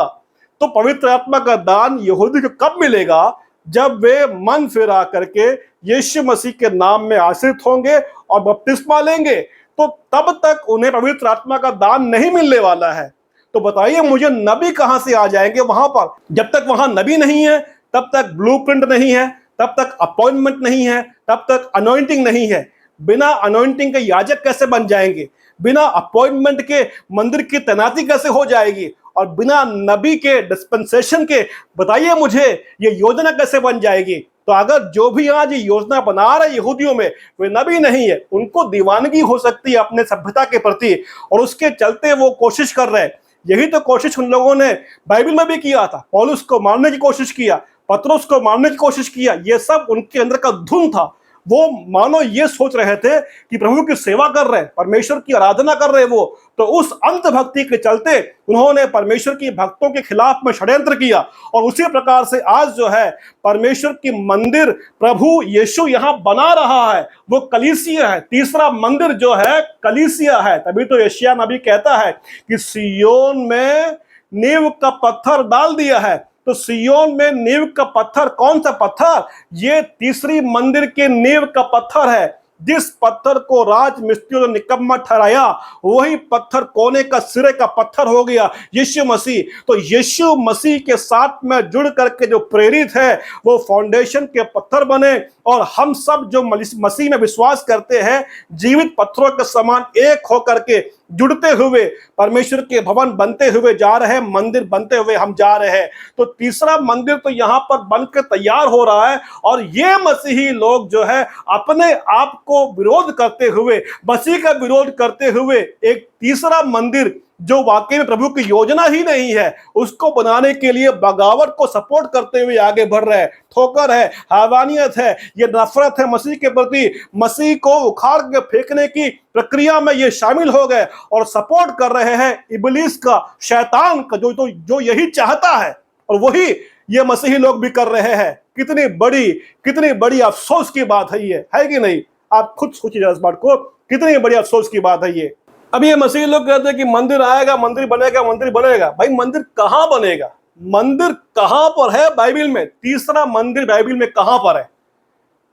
तो पवित्र आत्मा का दान यहूदी को कब मिलेगा? जब वे मन फिरा करके यीशु मसीह के नाम में आश्रित होंगे और बपतिस्मा लेंगे, तो तब तक उन्हें पवित्र आत्मा का दान नहीं मिलने वाला है। तो बताइए मुझे, नबी कहां से आ जाएंगे वहां पर? जब तक वहां नबी नहीं है, तब तक ब्लूप्रिंट नहीं है, तब तक अपॉइंटमेंट नहीं है, तब तक अनॉइंटिंग नहीं है। बिना अनॉइंटिंग के याजक कैसे बन जाएंगे? बिना अपॉइंटमेंट के मंदिर की तैनाती कैसे हो जाएगी? और बिना नबी के डिस्पेंसेशन के बताइए मुझे ये योजना कैसे बन जाएगी? तो अगर जो भी आज ये योजना बना रहे यहूदियों में वे नबी नहीं है, उनको दीवानगी हो सकती है अपने सभ्यता के प्रति, और उसके चलते वो कोशिश कर रहे हैं। यही तो कोशिश उन लोगों ने बाइबल में भी किया था। पौलुस को मारने की कोशिश किया, पतरस को मारने की कोशिश किया। ये सब उनके अंदर का धुन था। वो मानो ये सोच रहे थे कि प्रभु की सेवा कर रहे हैं, परमेश्वर की आराधना कर रहे हैं वो। तो उस अंत भक्ति के चलते उन्होंने परमेश्वर की भक्तों के खिलाफ में षड्यंत्र किया। और उसी प्रकार से आज जो है परमेश्वर की मंदिर प्रभु यीशु यहां बना रहा है, वो कलीसिया है। तीसरा मंदिर जो है कलीसिया है। तभी तो यशायाह नबी कहता है कि सिय्योन में नींव का पत्थर डाल दिया है। तो सिय्योन में नींव का पत्थर कौन सा पत्थर? ये तीसरी मंदिर के नींव का पत्थर है। जिस पत्थर को राज मिस्त्रियों ने निकम्मा ठहराया, वही पत्थर कोने का सिरे का पत्थर हो गया यीशु मसीह। तो यीशु मसीह के साथ में जुड़ करके जो प्रेरित है वो फाउंडेशन के पत्थर बने, और हम सब जो मसीह में विश्वास करते हैं जीवित पत्थरों के समान एक होकर के जुड़ते हुए परमेश्वर के भवन बनते हुए जा रहे हैं, मंदिर बनते हुए हम जा रहे हैं। तो तीसरा मंदिर तो यहां पर बनकर तैयार हो रहा है, और ये मसीही लोग जो है अपने आप को विरोध करते हुए, मसीह का विरोध करते हुए एक तीसरा मंदिर जो वाकई में प्रभु की योजना ही नहीं है, उसको बनाने के लिए बगावत को सपोर्ट करते हुए आगे बढ़ रहे हैं। ठोकर है, हैवानियत है, ये नफरत है मसीह के प्रति। मसीह को उखाड़ के फेंकने की प्रक्रिया में ये शामिल हो गए और सपोर्ट कर रहे हैं इब्लीस का, शैतान का, जो यही चाहता है, और वही ये मसीही लोग भी कर रहे हैं। कितनी बड़ी अफसोस की बात है ये, है कि नहीं? आप खुद सोचिए इस बात को, कितनी बड़ी अफसोस की बात है ये। अब ये मसीही लोग कहते हैं कि मंदिर आएगा, मंदिर बनेगा, मंदिर बनेगा। भाई मंदिर कहां बनेगा? मंदिर कहां पर है बाइबल में? तीसरा मंदिर बाइबल में कहां पर है?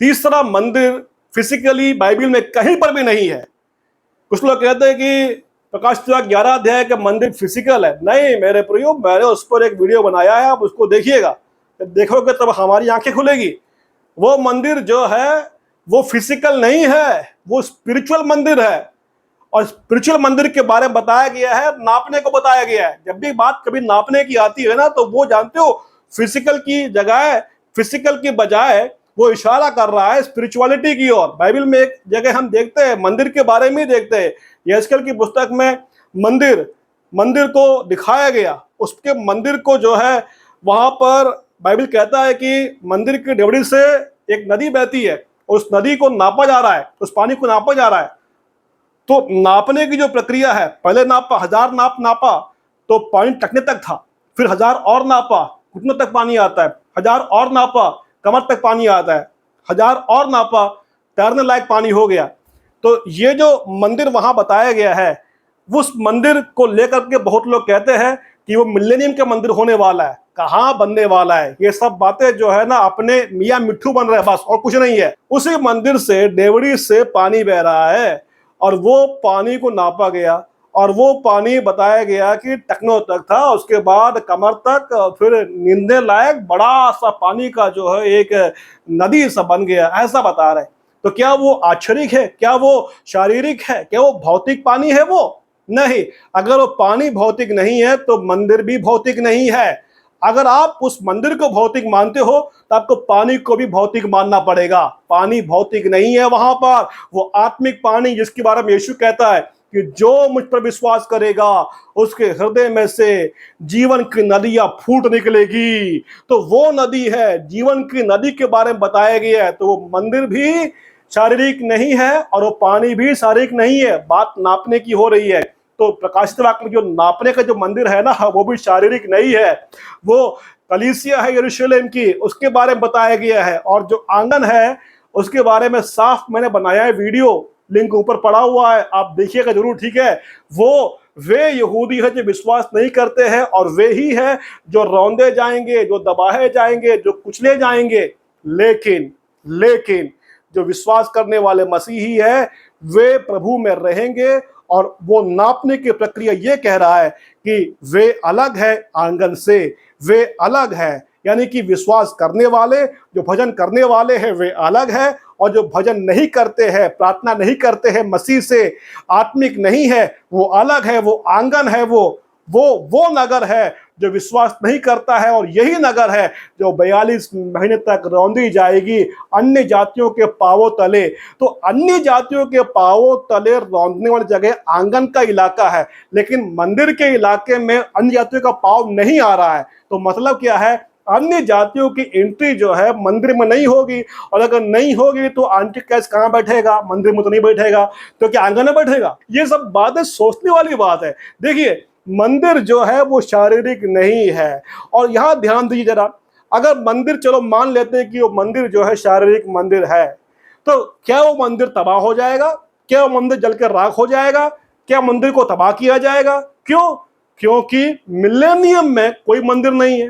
तीसरा मंदिर फिजिकली बाइबल में कहीं पर भी नहीं है। कुछ लोग कहते हैं कि प्रकाश 11 अध्याय का मंदिर फिजिकल है। नहीं मेरे प्रियो, मैंने उस पर एक वीडियो बनाया है, आप उसको देखिएगा। देखोगे तब हमारी आंखें खुलेगी। वो मंदिर जो है वो फिजिकल नहीं है, वो स्पिरिचुअल मंदिर है। और स्पिरिचुअल मंदिर के बारे में बताया गया है, नापने को बताया गया है। जब भी बात कभी नापने की आती है ना, तो वो जानते हो फिजिकल की जगह, फिजिकल की बजाय वो इशारा कर रहा है स्पिरिचुअलिटी की ओर। बाइबल में एक जगह हम देखते हैं, मंदिर के बारे में देखते हैं। यहेजकेल की पुस्तक में मंदिर को दिखाया गया। उसके मंदिर को जो है वहां पर बाइबल कहता है कि मंदिर की डेवड़ी से एक नदी बहती है, उस नदी को नापा जा रहा है, उस पानी को नापा जा रहा है। तो नापने की जो प्रक्रिया है, पहले नापा, 1000 नापा तो पानी टकने तक था, फिर 1000 और नापा, घुटनों तक पानी आता है, 1000 और नापा, कमर तक पानी आता है, 1000 और नापा, तैरने लायक पानी हो गया। तो ये जो मंदिर वहां बताया गया है, उस मंदिर को लेकर के बहुत लोग कहते हैं कि वो मिलेनियम का मंदिर होने वाला है। कहाँ बनने वाला है? ये सब बातें जो है ना अपने मियाँ मिट्ठू बन रहे हैं, बस और कुछ नहीं है। उसी मंदिर से, डेवड़ी से पानी बह रहा है, और वो पानी को नापा गया और वो पानी बताया गया कि टखनों तक था, उसके बाद कमर तक, फिर नींदने लायक बड़ा सा पानी का जो है एक नदी सा बन गया, ऐसा बता रहे। तो क्या वो आक्षरिक है, क्या वो शारीरिक है, क्या वो भौतिक पानी है? वो नहीं। अगर वो पानी भौतिक नहीं है तो मंदिर भी भौतिक नहीं है। अगर आप उस मंदिर को भौतिक मानते हो तो आपको पानी को भी भौतिक मानना पड़ेगा। पानी भौतिक नहीं है वहां पर, वो आत्मिक पानी जिसके बारे में यीशु कहता है कि जो मुझ पर विश्वास करेगा उसके हृदय में से जीवन की नदियां फूट निकलेगी। तो वो नदी है, जीवन की नदी के बारे में बताया गया है। तो वो मंदिर भी शारीरिक नहीं है और वो पानी भी शारीरिक नहीं है। बात नापने की हो रही है। तो प्रकाशित वाक्य में जो नापने का जो मंदिर है ना, वो भी शारीरिक नहीं है। वो कलीसिया है यरूशलेम की, उसके बारे में बताया गया है। और जो आंगन है उसके बारे में साफ मैंने बनाया है वीडियो, लिंक ऊपर पड़ा हुआ है, आप देखिएगा जरूर, ठीक है। वो वे यहूदी है जो विश्वास नहीं करते हैं और वे ही है जो रौंदे जाएंगे, जो दबाए जाएंगे, जो कुचले जाएंगे। लेकिन लेकिन जो विश्वास करने वाले मसीही है वे प्रभु में रहेंगे। और वो नापने की प्रक्रिया ये कह रहा है कि वे अलग है आंगन से, वे अलग है। यानी कि विश्वास करने वाले, जो भजन करने वाले हैं वे अलग है, और जो भजन नहीं करते हैं, प्रार्थना नहीं करते हैं, मसीह से आत्मिक नहीं है, वो अलग है। वो आंगन है, वो नगर है जो विश्वास नहीं करता है। और यही नगर है जो 42 महीने तक रौंदी जाएगी अन्य जातियों के पांवों तले। तो अन्य जातियों के पांवों तले रौंदने वाली जगह आंगन का इलाका है, लेकिन मंदिर के इलाके में अन्य जातियों का पांव नहीं आ रहा है। तो मतलब क्या है, अन्य जातियों की एंट्री जो है मंदिर में नहीं होगी। और अगर नहीं होगी तो आंटी कैश कहाँ बैठेगा? मंदिर में तो नहीं बैठेगा, तो क्या आंगन में बैठेगा? ये सब बातें सोचने वाली बात है। देखिए, मंदिर जो है वो शारीरिक नहीं है। और यहां ध्यान दीजिए जरा, अगर मंदिर, चलो मान लेते हैं कि वो मंदिर जो है शारीरिक मंदिर है, तो क्या वो मंदिर तबाह हो जाएगा? क्या वो मंदिर जलकर राख हो जाएगा? क्या मंदिर को तबाह किया जाएगा? क्यों? क्योंकि मिलेनियम में कोई मंदिर नहीं है।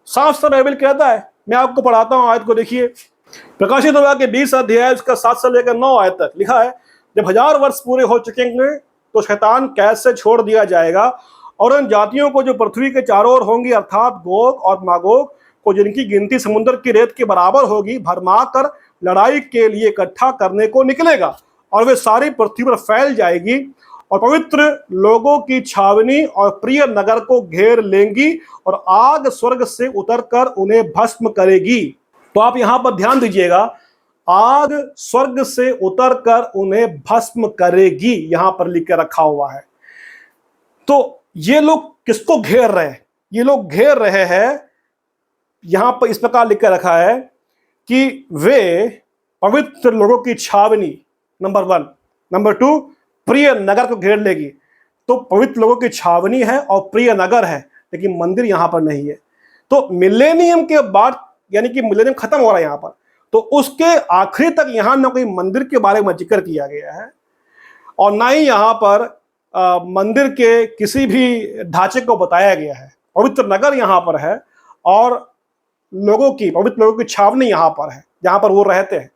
साफ साफ बाइबल कहता है, मैं आपको पढ़ाता हूं, आयत को देखिए। प्रकाशित वाक्य 20 अध्याय उसका 7 से लेकर 9 आयत तक लिखा है, जब 1000 वर्ष पूरे हो चुकेंगे तो शैतान कैद से छोड़ दिया जाएगा और उन जातियों को जो पृथ्वी के चारों ओर होंगी, अर्थात गोग और मागोग को, जिनकी गिनती समुद्र की रेत के बराबर होगी, भरमा कर लड़ाई के लिए इकट्ठा करने को निकलेगा। और वे सारी पृथ्वी पर फैल जाएगी और पवित्र लोगों की छावनी और प्रिय नगर को घेर लेंगी और आग स्वर्ग से उतरकर उन्हें भस्म करेगी। तो आप यहां पर ध्यान दीजिएगा, आग स्वर्ग से उतरकर उन्हें भस्म करेगी, यहां पर लिख के रखा हुआ है। तो ये लोग किसको घेर रहे हैं? ये लोग घेर रहे हैं, यहां पर इस प्रकार लिख के रखा है कि वे पवित्र लोगों की छावनी, नंबर 1, नंबर 2, प्रिय नगर को घेर लेगी। तो पवित्र लोगों की छावनी है और प्रिय नगर है, लेकिन मंदिर यहां पर नहीं है। तो मिलेनियम के बाद, यानी कि मिलेनियम खत्म हो रहा है यहां पर, तो उसके आखिरी तक यहां ना कोई मंदिर के बारे में जिक्र किया गया है और ना ही यहां पर मंदिर के किसी भी ढांचे को बताया गया है। पवित्र नगर यहां पर है और पवित्र लोगों की छावनी यहां पर है जहां पर वो रहते हैं।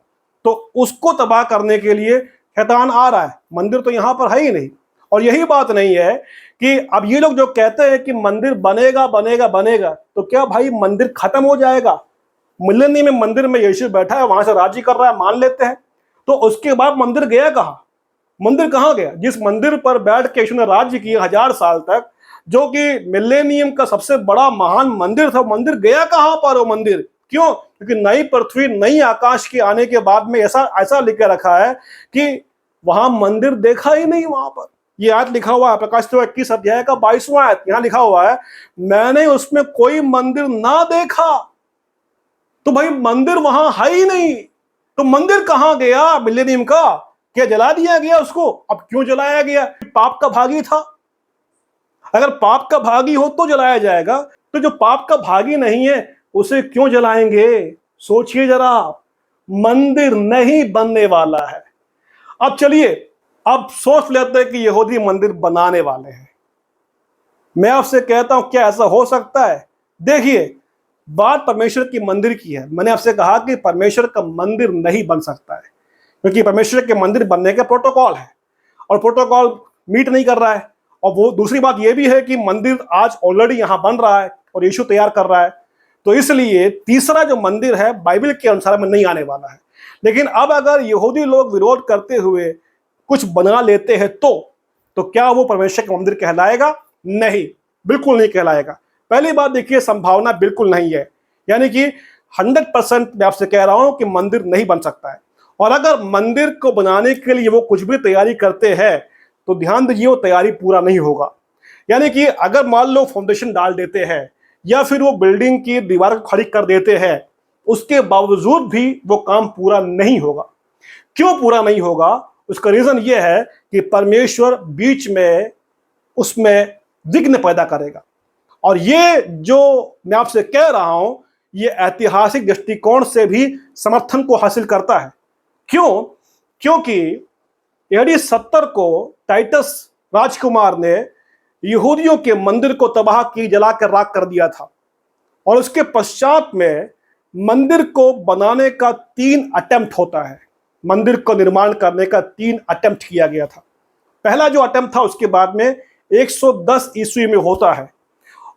तो उसको तबाह करने के लिए शैतान आ रहा है, मंदिर तो यहां पर है ही नहीं। और यही बात नहीं है कि अब ये लोग जो कहते हैं कि मंदिर बनेगा बनेगा बनेगा, तो क्या भाई मंदिर खत्म हो जाएगा? मिलेनियम में मंदिर में यीशु बैठा है, वहां से राज्य कर रहा है, मान लेते हैं, तो उसके बाद मंदिर गया कहां? मंदिर कहां गया? जिस मंदिर पर बैठ के यीशु ने राज्य किया 1000 साल तक, जो कि मिलेनियम का सबसे बड़ा महान मंदिर था, मंदिर गया कहां पर? वो मंदिर क्यों? क्योंकि नई पृथ्वी नई आकाश के आने के बाद में ऐसा लिख के रखा है कि वहां मंदिर देखा ही नहीं। वहां पर ये आयत लिखा हुआ है, प्रकाशित 21 अध्याय का 22वां आयत, यहां लिखा हुआ है, मैंने उसमें कोई मंदिर ना देखा। तो भाई मंदिर वहां है ही नहीं, तो मंदिर कहां गया मिलेनियम का? क्या जला दिया गया उसको? अब क्यों जलाया गया? पाप का भागी था। अगर पाप का भागी हो तो जलाया जाएगा, तो जो पाप का भागी नहीं है उसे क्यों जलाएंगे? सोचिए जरा, मंदिर नहीं बनने वाला है। अब चलिए, अब सोच लेते हैं कि यहूदी मंदिर बनाने वाले हैं। मैं आपसे कहता हूं, क्या ऐसा हो सकता है? देखिए, बात परमेश्वर की मंदिर की है। मैंने आपसे कहा कि परमेश्वर का मंदिर नहीं बन सकता है, क्योंकि परमेश्वर के मंदिर बनने के प्रोटोकॉल है और प्रोटोकॉल मीट नहीं कर रहा है। और वो दूसरी बात ये भी है कि मंदिर आज ऑलरेडी यहाँ बन रहा है और यीशु तैयार कर रहा है, तो इसलिए तीसरा जो मंदिर है बाइबल के अनुसार में नहीं आने वाला है। लेकिन अब अगर यहूदी लोग विरोध करते हुए कुछ बना लेते हैं तो क्या वो परमेश्वर का मंदिर कहलाएगा? नहीं, बिल्कुल नहीं कहलाएगा। पहली बात देखिए, संभावना बिल्कुल नहीं है, यानी कि 100% मैं आपसे कह रहा हूं कि मंदिर नहीं बन सकता है। और अगर मंदिर को बनाने के लिए वो कुछ भी तैयारी करते हैं तो ध्यान दीजिए, वो तैयारी पूरा नहीं होगा। यानी कि अगर मान लो फाउंडेशन डाल देते हैं या फिर वो बिल्डिंग की दीवार को खड़ी कर देते हैं, उसके बावजूद भी वो काम पूरा नहीं होगा। क्यों पूरा नहीं होगा? उसका रीजन ये है कि परमेश्वर बीच में उसमें विघ्न पैदा करेगा। और ये जो मैं आपसे कह रहा हूं, ये ऐतिहासिक दृष्टिकोण से भी समर्थन को हासिल करता है। क्यों? क्योंकि एडी 70 को टाइटस राजकुमार ने यहूदियों के मंदिर को तबाह की, जला कर राख कर दिया था। और उसके पश्चात में मंदिर को बनाने का 3 अटेम्प्ट होता है। मंदिर को निर्माण करने का 3 अटेम्प्ट किया गया था। पहला जो अटेम्प्ट था उसके बाद में 110 ईस्वी में होता है,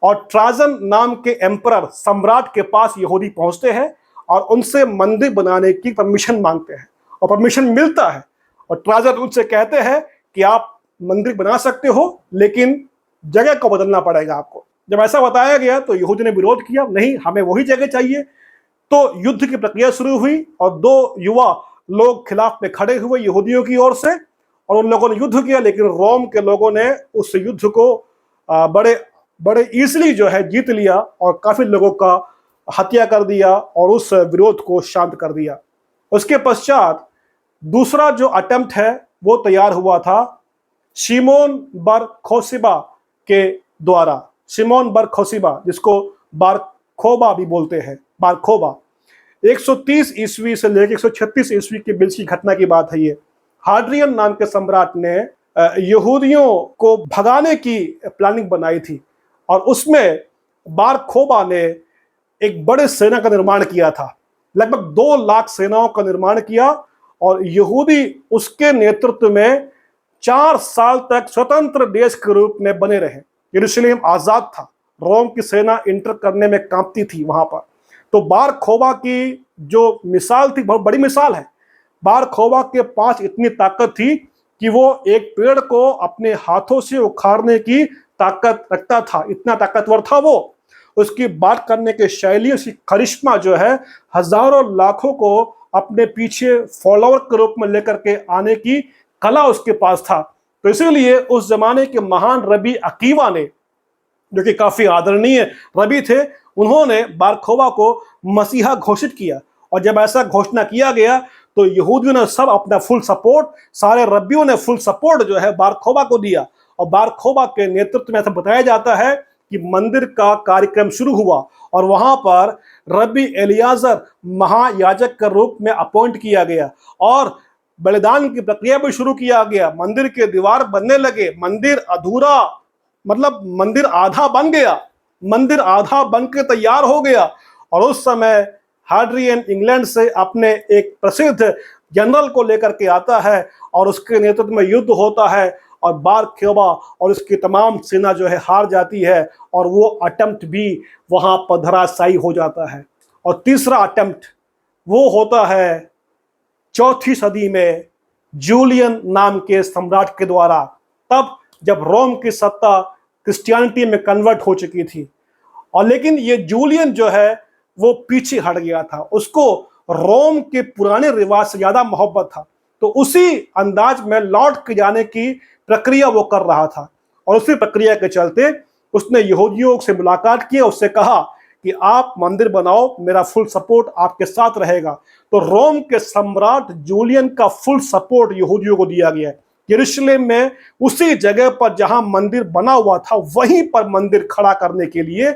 और ट्राजन नाम के एम्परर सम्राट के पास यहूदी पहुंचते हैं और उनसे मंदिर बनाने की परमिशन मांगते हैं, और परमिशन मिलता है। और ट्राजन उनसे कहते हैं कि आप मंदिर बना सकते हो, लेकिन जगह को बदलना पड़ेगा आपको। जब ऐसा बताया गया तो यहूदी ने विरोध किया, नहीं, हमें वही जगह चाहिए। तो युद्ध की प्रक्रिया शुरू हुई और 2 युवा लोग खिलाफ में खड़े हुए यहूदियों की ओर से, और उन लोगों ने युद्ध किया। लेकिन रोम के लोगों ने उस युद्ध को बड़े ईजिली जो है जीत लिया और काफी लोगों का हत्या कर दिया और उस विरोध को शांत कर दिया। उसके पश्चात दूसरा जो अटेम्प्ट है वो तैयार हुआ था शिमोन बर खोसिबा के द्वारा। शिमोन बर खोसिबा, जिसको बारखोबा भी बोलते हैं, बारखोबा। 130 ईस्वी से लेकर 136 ईस्वी के बीच की घटना की बात है ये। हाड्रियन नाम के सम्राट ने यहूदियों को भगाने की प्लानिंग बनाई थी, और उसमें बारखोबा ने एक बड़े सेना का निर्माण किया था। लगभग 2 लाख सेनाओं का निर्माण किया, और यहूदी उसके नेतृत्व में 4 साल तक स्वतंत्र देश के रूप में बने रहे। यरूशलेम आजाद था, रोम की सेना इंटर करने में कांपती थी वहां पर। तो बारखोबा की जो मिसाल थी, बहुत बड़ी मिसाल है। बारखोबा के पास इतनी ताकत थी कि वो एक पेड़ को अपने हाथों से उखाड़ने की ताकत रखता था, इतना ताकतवर था वो। उसकी बात करने के शैली, उसकी करिश्मा जो है, हजारों लाखों को अपने पीछे फॉलोअर के रूप में लेकर के आने की कला उसके पास था। तो इसीलिए उस जमाने के महान रबी अकीवा ने, जो कि काफी आदरणीय रबी थे, उन्होंने बारखोबा को मसीहा घोषित किया। और जब ऐसा घोषणा किया गया तो यहूदियों ने सब अपना फुल सपोर्ट, सारे रब्बियों ने फुल सपोर्ट जो है बारखोबा को दिया। और बारखोबा के नेतृत्व में ऐसा बताया जाता है कि मंदिर का कार्यक्रम शुरू हुआ, और वहां पर रब्बी एलियाजर महायाजक के रूप में अपॉइंट किया गया, और बलिदान की प्रक्रिया भी शुरू किया गया। मंदिर के दीवार बनने लगे। मंदिर अधूरा, मतलब मंदिर आधा बन गया, मंदिर आधा बन के तैयार हो गया। और उस समय हाड्रियन इंग्लैंड से अपने एक प्रसिद्ध जनरल को लेकर के आता है, और उसके नेतृत्व में युद्ध होता है, और बारखोबा और उसकी तमाम सेना जो है हार जाती है, और वो अटेम्प्ट भी वहां पर धराशायी हो जाता है। और तीसरा अटेम्प्ट वो होता है 4वीं सदी में जूलियन नाम के सम्राट के द्वारा, तब जब रोम की सत्ता क्रिश्चियनिटी में कन्वर्ट हो चुकी थी। और लेकिन ये जूलियन जो है वो पीछे हट गया था, उसको रोम के पुराने रिवाज से ज्यादा मोहब्बत था। तो उसी अंदाज में लौट के जाने की प्रक्रिया वो कर रहा था, और उसी प्रक्रिया के चलते उसने यहूदियों से मुलाकात की, उससे कहा कि आप मंदिर बनाओ, मेरा फुल सपोर्ट आपके साथ रहेगा। तो रोम के सम्राट जूलियन का फुल सपोर्ट यहूदियों को दिया गया। यरूशलेम में उसी जगह पर जहां मंदिर बना हुआ था, वहीं पर मंदिर खड़ा करने के लिए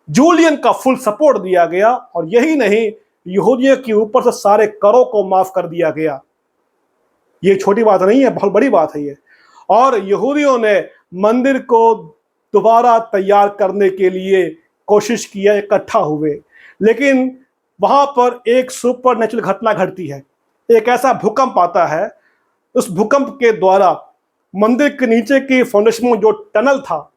जूलियन का फुल सपोर्ट दिया गया। और यही नहीं, यहूदियों के ऊपर से सारे करों को माफ कर दिया गया। ये छोटी बात नहीं है, बहुत बड़ी बात है ये। और यहूदियों ने मंदिर को दोबारा तैयार करने के लिए कोशिश किया, इकट्ठा हुए। लेकिन वहां पर एक सुपर नेचुरल घटना घटती है, एक ऐसा भूकंप आता है। उस भूकंप के द्वारा मंदिर के नीचे की फाउंडेशन में जो टनल था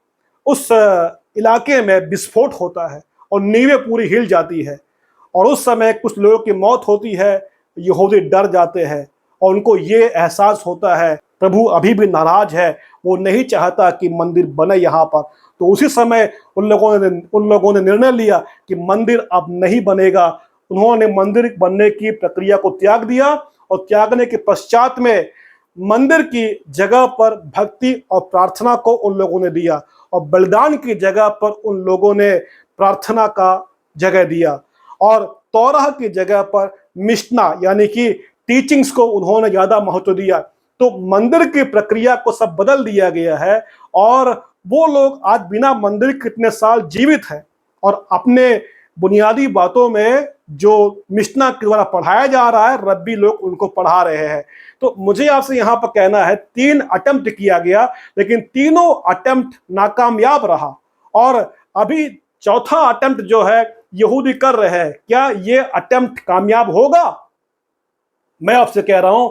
उस इलाके में विस्फोट होता है और नींवें पूरी हिल जाती है और उस समय कुछ लोगों की मौत होती है। यहूदी डर जाते हैं और उनको ये एहसास होता है प्रभु अभी भी नाराज है, वो नहीं चाहता कि मंदिर बने यहाँ पर। तो उसी समय उन लोगों ने निर्णय लिया कि मंदिर अब नहीं बनेगा। उन्होंने मंदिर बनने की प्रक्रिया को त्याग दिया और त्यागने के पश्चात में मंदिर की जगह पर भक्ति और प्रार्थना को उन लोगों ने दिया और बलिदान की जगह पर उन लोगों ने प्रार्थना का जगह दिया और तौराह की जगह पर मिशना यानी कि टीचिंग्स को उन्होंने ज्यादा महत्व दिया। तो मंदिर की प्रक्रिया को सब बदल दिया गया है और वो लोग आज बिना मंदिर कितने साल जीवित हैं और अपने बुनियादी बातों में जो मिशना के द्वारा पढ़ाया जा रहा है रब्बी लोग उनको पढ़ा रहे हैं। तो मुझे आपसे यहाँ पर कहना है 3 अटेम्प्ट किया गया लेकिन तीनों अटेम्प्ट नाकामयाब रहा और अभी चौथा अटेम्प्ट जो है यहूदी कर रहे हैं। क्या ये अटेम्प्ट कामयाब होगा? मैं आपसे कह रहा हूं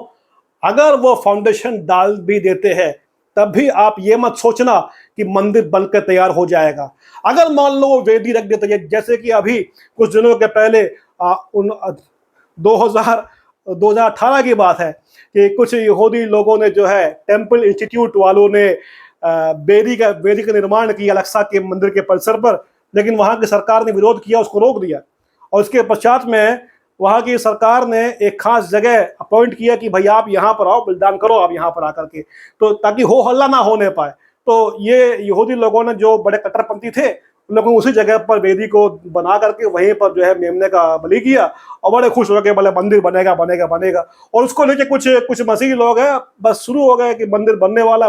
अगर वो फाउंडेशन डाल भी देते हैं तब भी आप ये मत सोचना कि मंदिर बनकर तैयार हो जाएगा। अगर मान लो वो वेदी रख देते हैं जैसे कि अभी कुछ दिनों के पहले 2018 की बात है कि कुछ यहूदी लोगों ने जो है टेम्पल इंस्टीट्यूट वालों ने वेदी का निर्माण किया अलेक्सा के मंदिर के परिसर पर, लेकिन वहां की सरकार ने विरोध किया, उसको रोक दिया और उसके पश्चात में वहां की सरकार ने एक खास जगह अपॉइंट किया कि भाई आप यहाँ पर आओ, बलिदान करो आप यहाँ पर आकर के, तो ताकि हो हल्ला ना होने पाए। तो ये यहूदी लोगों ने जो बड़े कट्टरपंथी थे उन लोगों ने उसी जगह पर वेदी को बना करके वहीं पर जो है मेमने का बलि किया और बड़े खुश हो गए, बोले मंदिर बनेगा बनेगा बनेगा। और उसको लेके कुछ मसीही लोग हैं बस शुरू हो गए कि मंदिर बनने वाला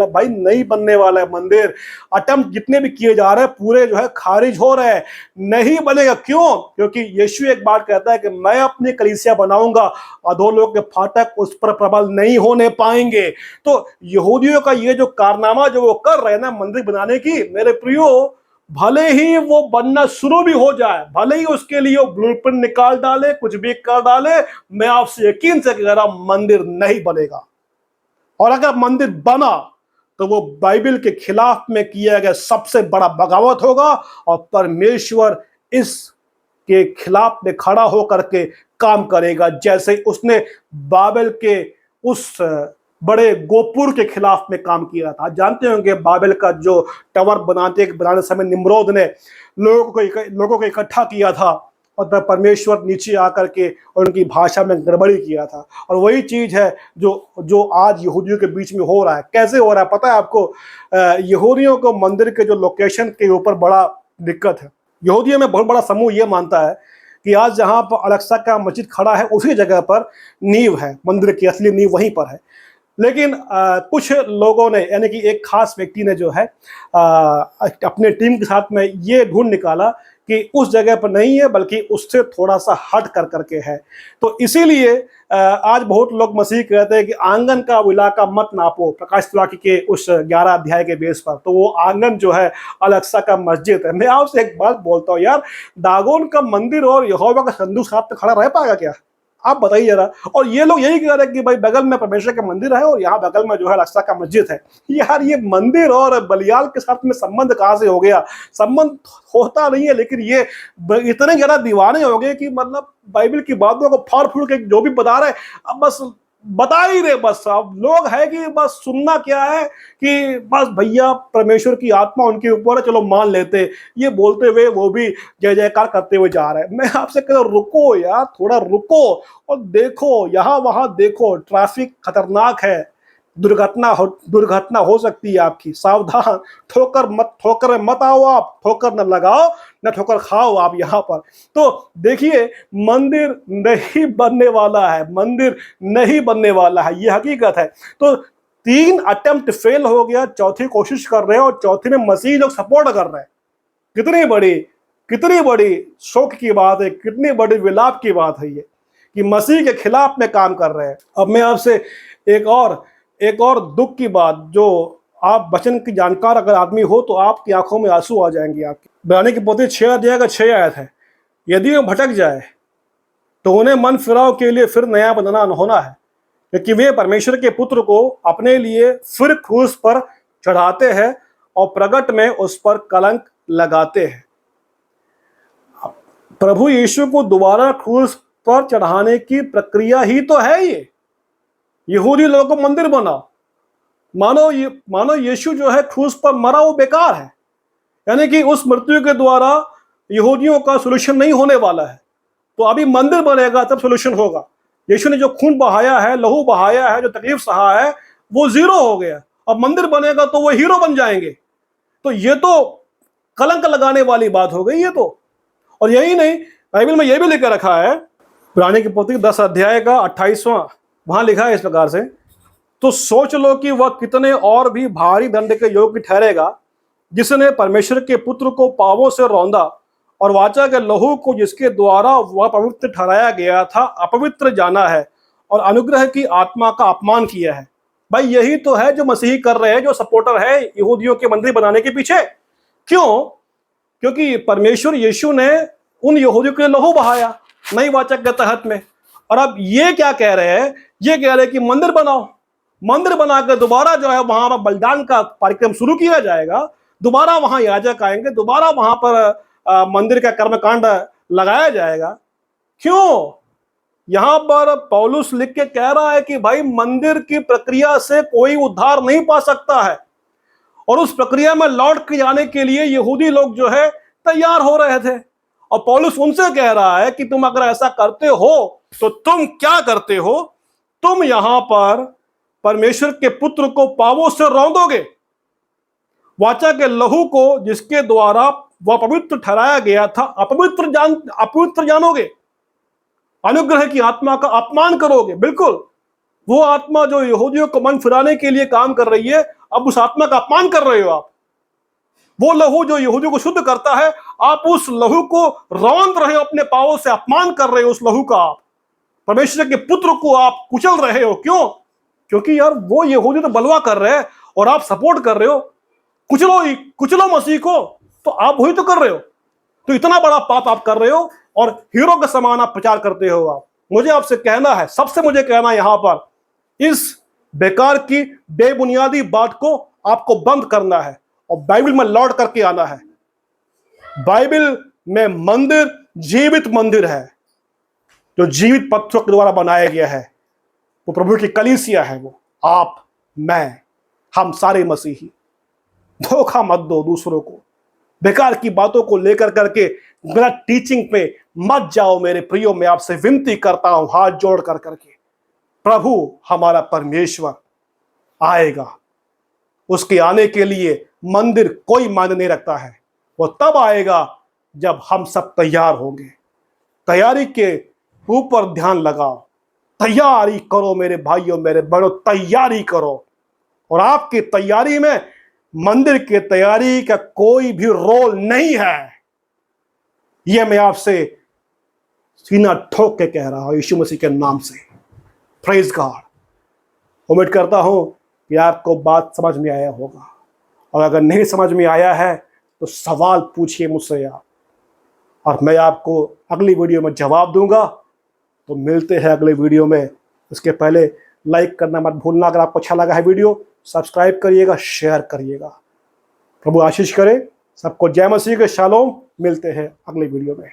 भाई नहीं बनने वाला है मंदिर। अटेम्प्ट जितने भी किए जा रहे हैं पूरे जो है खारिज हो रहे हैं, नहीं बनेगा। क्यों? क्योंकि यीशु एक बात कहता है कि मैं अपनी कलीसिया बनाऊंगा, अधोलोक के फाटक उस पर प्रबल नहीं होने पाएंगे। तो यहूदियों का ये जो कारनामा जो वो कर रहे हैं ना मंदिर बनाने की, मेरे प्रियो भले ही वो बनना शुरू भी हो जाए, भले ही उसके लिए वो ब्लूप्रिंट निकाल डाले, कुछ भी कर डाले, मैं आपसे यकीन से कह रहा हूं मंदिर नहीं बनेगा। और अगर मंदिर बना तो वो बाइबल के खिलाफ में किया गया सबसे बड़ा बगावत होगा और परमेश्वर इसके खिलाफ में खड़ा होकर के काम करेगा, जैसे उसने बाबेल के उस बड़े गोपुर के खिलाफ में काम किया था। जानते होंगे बाबेल का जो टावर बनाने समय निम्रोद ने लोगों को इकट्ठा किया था और तब परमेश्वर नीचे आकर के उनकी भाषा में गड़बड़ी किया था। और वही चीज है जो आज यहूदियों के बीच में हो रहा है। कैसे हो रहा है पता है आपको? यहूदियों को मंदिर के जो लोकेशन के ऊपर बड़ा दिक्कत है। यहूदियों में बहुत बड़ा समूह ये मानता है कि आज जहाँ पर अलेक्सा का मस्जिद खड़ा है उसी जगह पर नींव है, मंदिर की असली नींव वहीं पर है। लेकिन कुछ लोगों ने यानी कि एक खास व्यक्ति ने जो है अपने टीम के साथ में ये ढूंढ निकाला कि उस जगह पर नहीं है बल्कि उससे थोड़ा सा हट कर करके है। तो इसीलिए आज बहुत लोग मसीह कहते हैं कि आंगन का इलाका मत नापो, प्रकाश वाक्य के उस 11 अध्याय के बेस पर। तो वो आंगन जो है अलेक्सा का मस्जिद है। मैं आपसे एक बात बोलता हूँ यार, दागोन का मंदिर और यहोवा का संदूक साथ में खड़ा रह पाएगा क्या? आप बताइए जरा। और ये लोग यही कह रहे हैं कि भाई बगल में परमेश्वर का मंदिर है और यहाँ बगल में जो है अलेक्सा का मस्जिद है। यार ये मंदिर और बलियाल के साथ में संबंध कहाँ से हो गया? संबंध होता नहीं है, लेकिन ये इतने ज्यादा दीवाने हो गए कि मतलब बाइबल की बातों को फाड़ फूड़ के जो भी बता रहे अब बस बता ही रहे। बस अब लोग है कि बस सुनना क्या है कि बस भैया परमेश्वर की आत्मा उनके ऊपर है, चलो मान लेते, ये बोलते हुए वो भी जय जयकार करते हुए जा रहे हैं। मैं आपसे कह रहा हूं रुको यार, थोड़ा रुको और देखो, यहाँ वहां देखो, ट्रैफिक खतरनाक है, दुर्घटना हो सकती है आपकी, सावधान। ठोकर मत आओ आप, ठोकर न लगाओ न ठोकर खाओ आप यहाँ पर। तो देखिए मंदिर नहीं बनने वाला है, मंदिर नहीं बनने वाला है, ये हकीकत है। तो 3 अटेम्प्ट फेल हो गया, चौथी कोशिश कर रहे हैं और चौथी में मसीह लोग सपोर्ट कर रहे हैं। कितनी बड़ी शोक की बात है, कितनी बड़ी विलाप की बात है ये कि मसीह के खिलाफ में काम कर रहे हैं। अब मैं आपसे एक और दुख की बात, जो आप वचन की जानकार अगर आदमी हो तो आपकी आंखों में आंसू आ जाएंगे आपके। बनाने की पोथी 6 अध्याय का 6 आयत है, यदि वो भटक जाए तो उन्हें मन फिराव के लिए फिर नया बनना होना है, कि वे परमेश्वर के पुत्र को अपने लिए फिर क्रूस पर चढ़ाते हैं और प्रगट में उस पर कलंक लगाते हैं। प्रभु यीशु को दोबारा क्रूस पर चढ़ाने की प्रक्रिया ही तो है ये। यहूदी लोगों को मंदिर बनाओ, मानो यीशु जो है क्रूस पर मरा वो बेकार है, यानी कि उस मृत्यु के द्वारा यहूदियों का सोल्यूशन नहीं होने वाला है, तो अभी मंदिर बनेगा तब सोल्यूशन होगा। यीशु ने जो खून बहाया है, लहू बहाया है, जो तकलीफ सहा है, वो जीरो हो गया। अब मंदिर बनेगा तो वो हीरो बन जाएंगे। तो ये तो कलंक लगाने वाली बात हो गई ये तो। और यही नहीं, बाइबल में यह भी लिखा रखा है, पुराने की पोथी 10 अध्याय का 28वां, वहां लिखा है इस प्रकार से, तो सोच लो कि वह कितने और भी भारी दंड के योग्य ठहरेगा, जिसने परमेश्वर के पुत्र को पापों से रौंदा और वाचा के लहू को जिसके द्वारा वह पवित्र ठहराया गया था अपवित्र जाना है और अनुग्रह की आत्मा का अपमान किया है। भाई यही तो है जो मसीही कर रहे हैं, जो सपोर्टर है यहूदियों के मंदिर बनाने के पीछे। क्यों? क्योंकि परमेश्वर यीशु ने उन यहूदियों के लिए लहू बहाया नई वाचा के तहत में। और अब ये क्या कह रहे हैं? ये कह रहे हैं कि मंदिर बनाओ, मंदिर बनाकर दोबारा जो है वहां पर बलिदान का कार्यक्रम शुरू किया जाएगा, दोबारा वहां याजक आएंगे, दोबारा वहां पर मंदिर का कर्मकांड लगाया जाएगा। क्यों? यहां पर पौलुस लिख के कह रहा है कि भाई मंदिर की प्रक्रिया से कोई उद्धार नहीं पा सकता है, और उस प्रक्रिया में लौट के जाने के लिए यहूदी लोग जो है तैयार हो रहे थे। और पौलुस उनसे कह रहा है कि तुम अगर ऐसा करते हो तो तुम क्या करते हो? तुम यहां पर परमेश्वर के पुत्र को पापों से रौंदोगे, वाचा के लहू को जिसके द्वारा वह पवित्र ठहराया गया था अपवित्र जानोगे, अनुग्रह की आत्मा का अपमान करोगे। बिल्कुल, वो आत्मा जो यहूदियों को मन फिराने के लिए काम कर रही है, अब उस आत्मा का अपमान कर रहे हो आप। वो लहू जो यहूदियों को शुद्ध करता है, आप उस लहू को रौंद रहे हो, अपने पांवों से अपमान कर रहे हो उस लहू का। आप परमेश्वर के पुत्र को आप कुचल रहे हो। क्यों? क्योंकि यार वो यहूदी तो बलवा कर रहे हैं और आप सपोर्ट कर रहे हो। कुचलो मसीह को, तो आप वही तो कर रहे हो। तो इतना बड़ा पाप आप कर रहे हो और हीरो का समान आप प्रचार करते हो। आप मुझे आपसे कहना है, सबसे मुझे कहना है यहां पर, इस बेकार की बेबुनियादी बात को आपको बंद करना है और बाइबल में लौट करके आना है। बाइबल में मंदिर जीवित मंदिर है, जो जीवित पत्थरों के द्वारा बनाया गया है। वो प्रभु की कलीसिया है, वो आप, मैं, हम सारे मसीही। धोखा मत दो दूसरों को, बेकार की बातों को लेकर करके गलत टीचिंग पे मत जाओ मेरे प्रियो। मैं आपसे विनती करता हूं हाथ जोड़ कर करके, प्रभु हमारा परमेश्वर आएगा। उसके आने के लिए मंदिर कोई मायने नहीं रखता है। वो तब आएगा जब हम सब तैयार होंगे। तैयारी के ऊपर ध्यान लगाओ, तैयारी करो मेरे भाइयों मेरे बड़ों, तैयारी करो। और आपकी तैयारी में मंदिर की तैयारी का कोई भी रोल नहीं है। यह मैं आपसे सीना ठोक के कह रहा हूं यीशु मसीह के नाम से। Praise God. उम्मीद करता हूं कि आपको बात समझ में आया होगा, और अगर नहीं समझ में आया है तो सवाल पूछिए मुझसे आप, और मैं आपको अगली वीडियो में जवाब दूंगा। तो मिलते हैं अगले वीडियो में। उसके पहले लाइक करना मत भूलना। अगर आपको अच्छा लगा है वीडियो, सब्सक्राइब करिएगा, शेयर करिएगा। प्रभु आशीष करे सबको। जय मसीह के। शालोम। मिलते हैं अगले वीडियो में।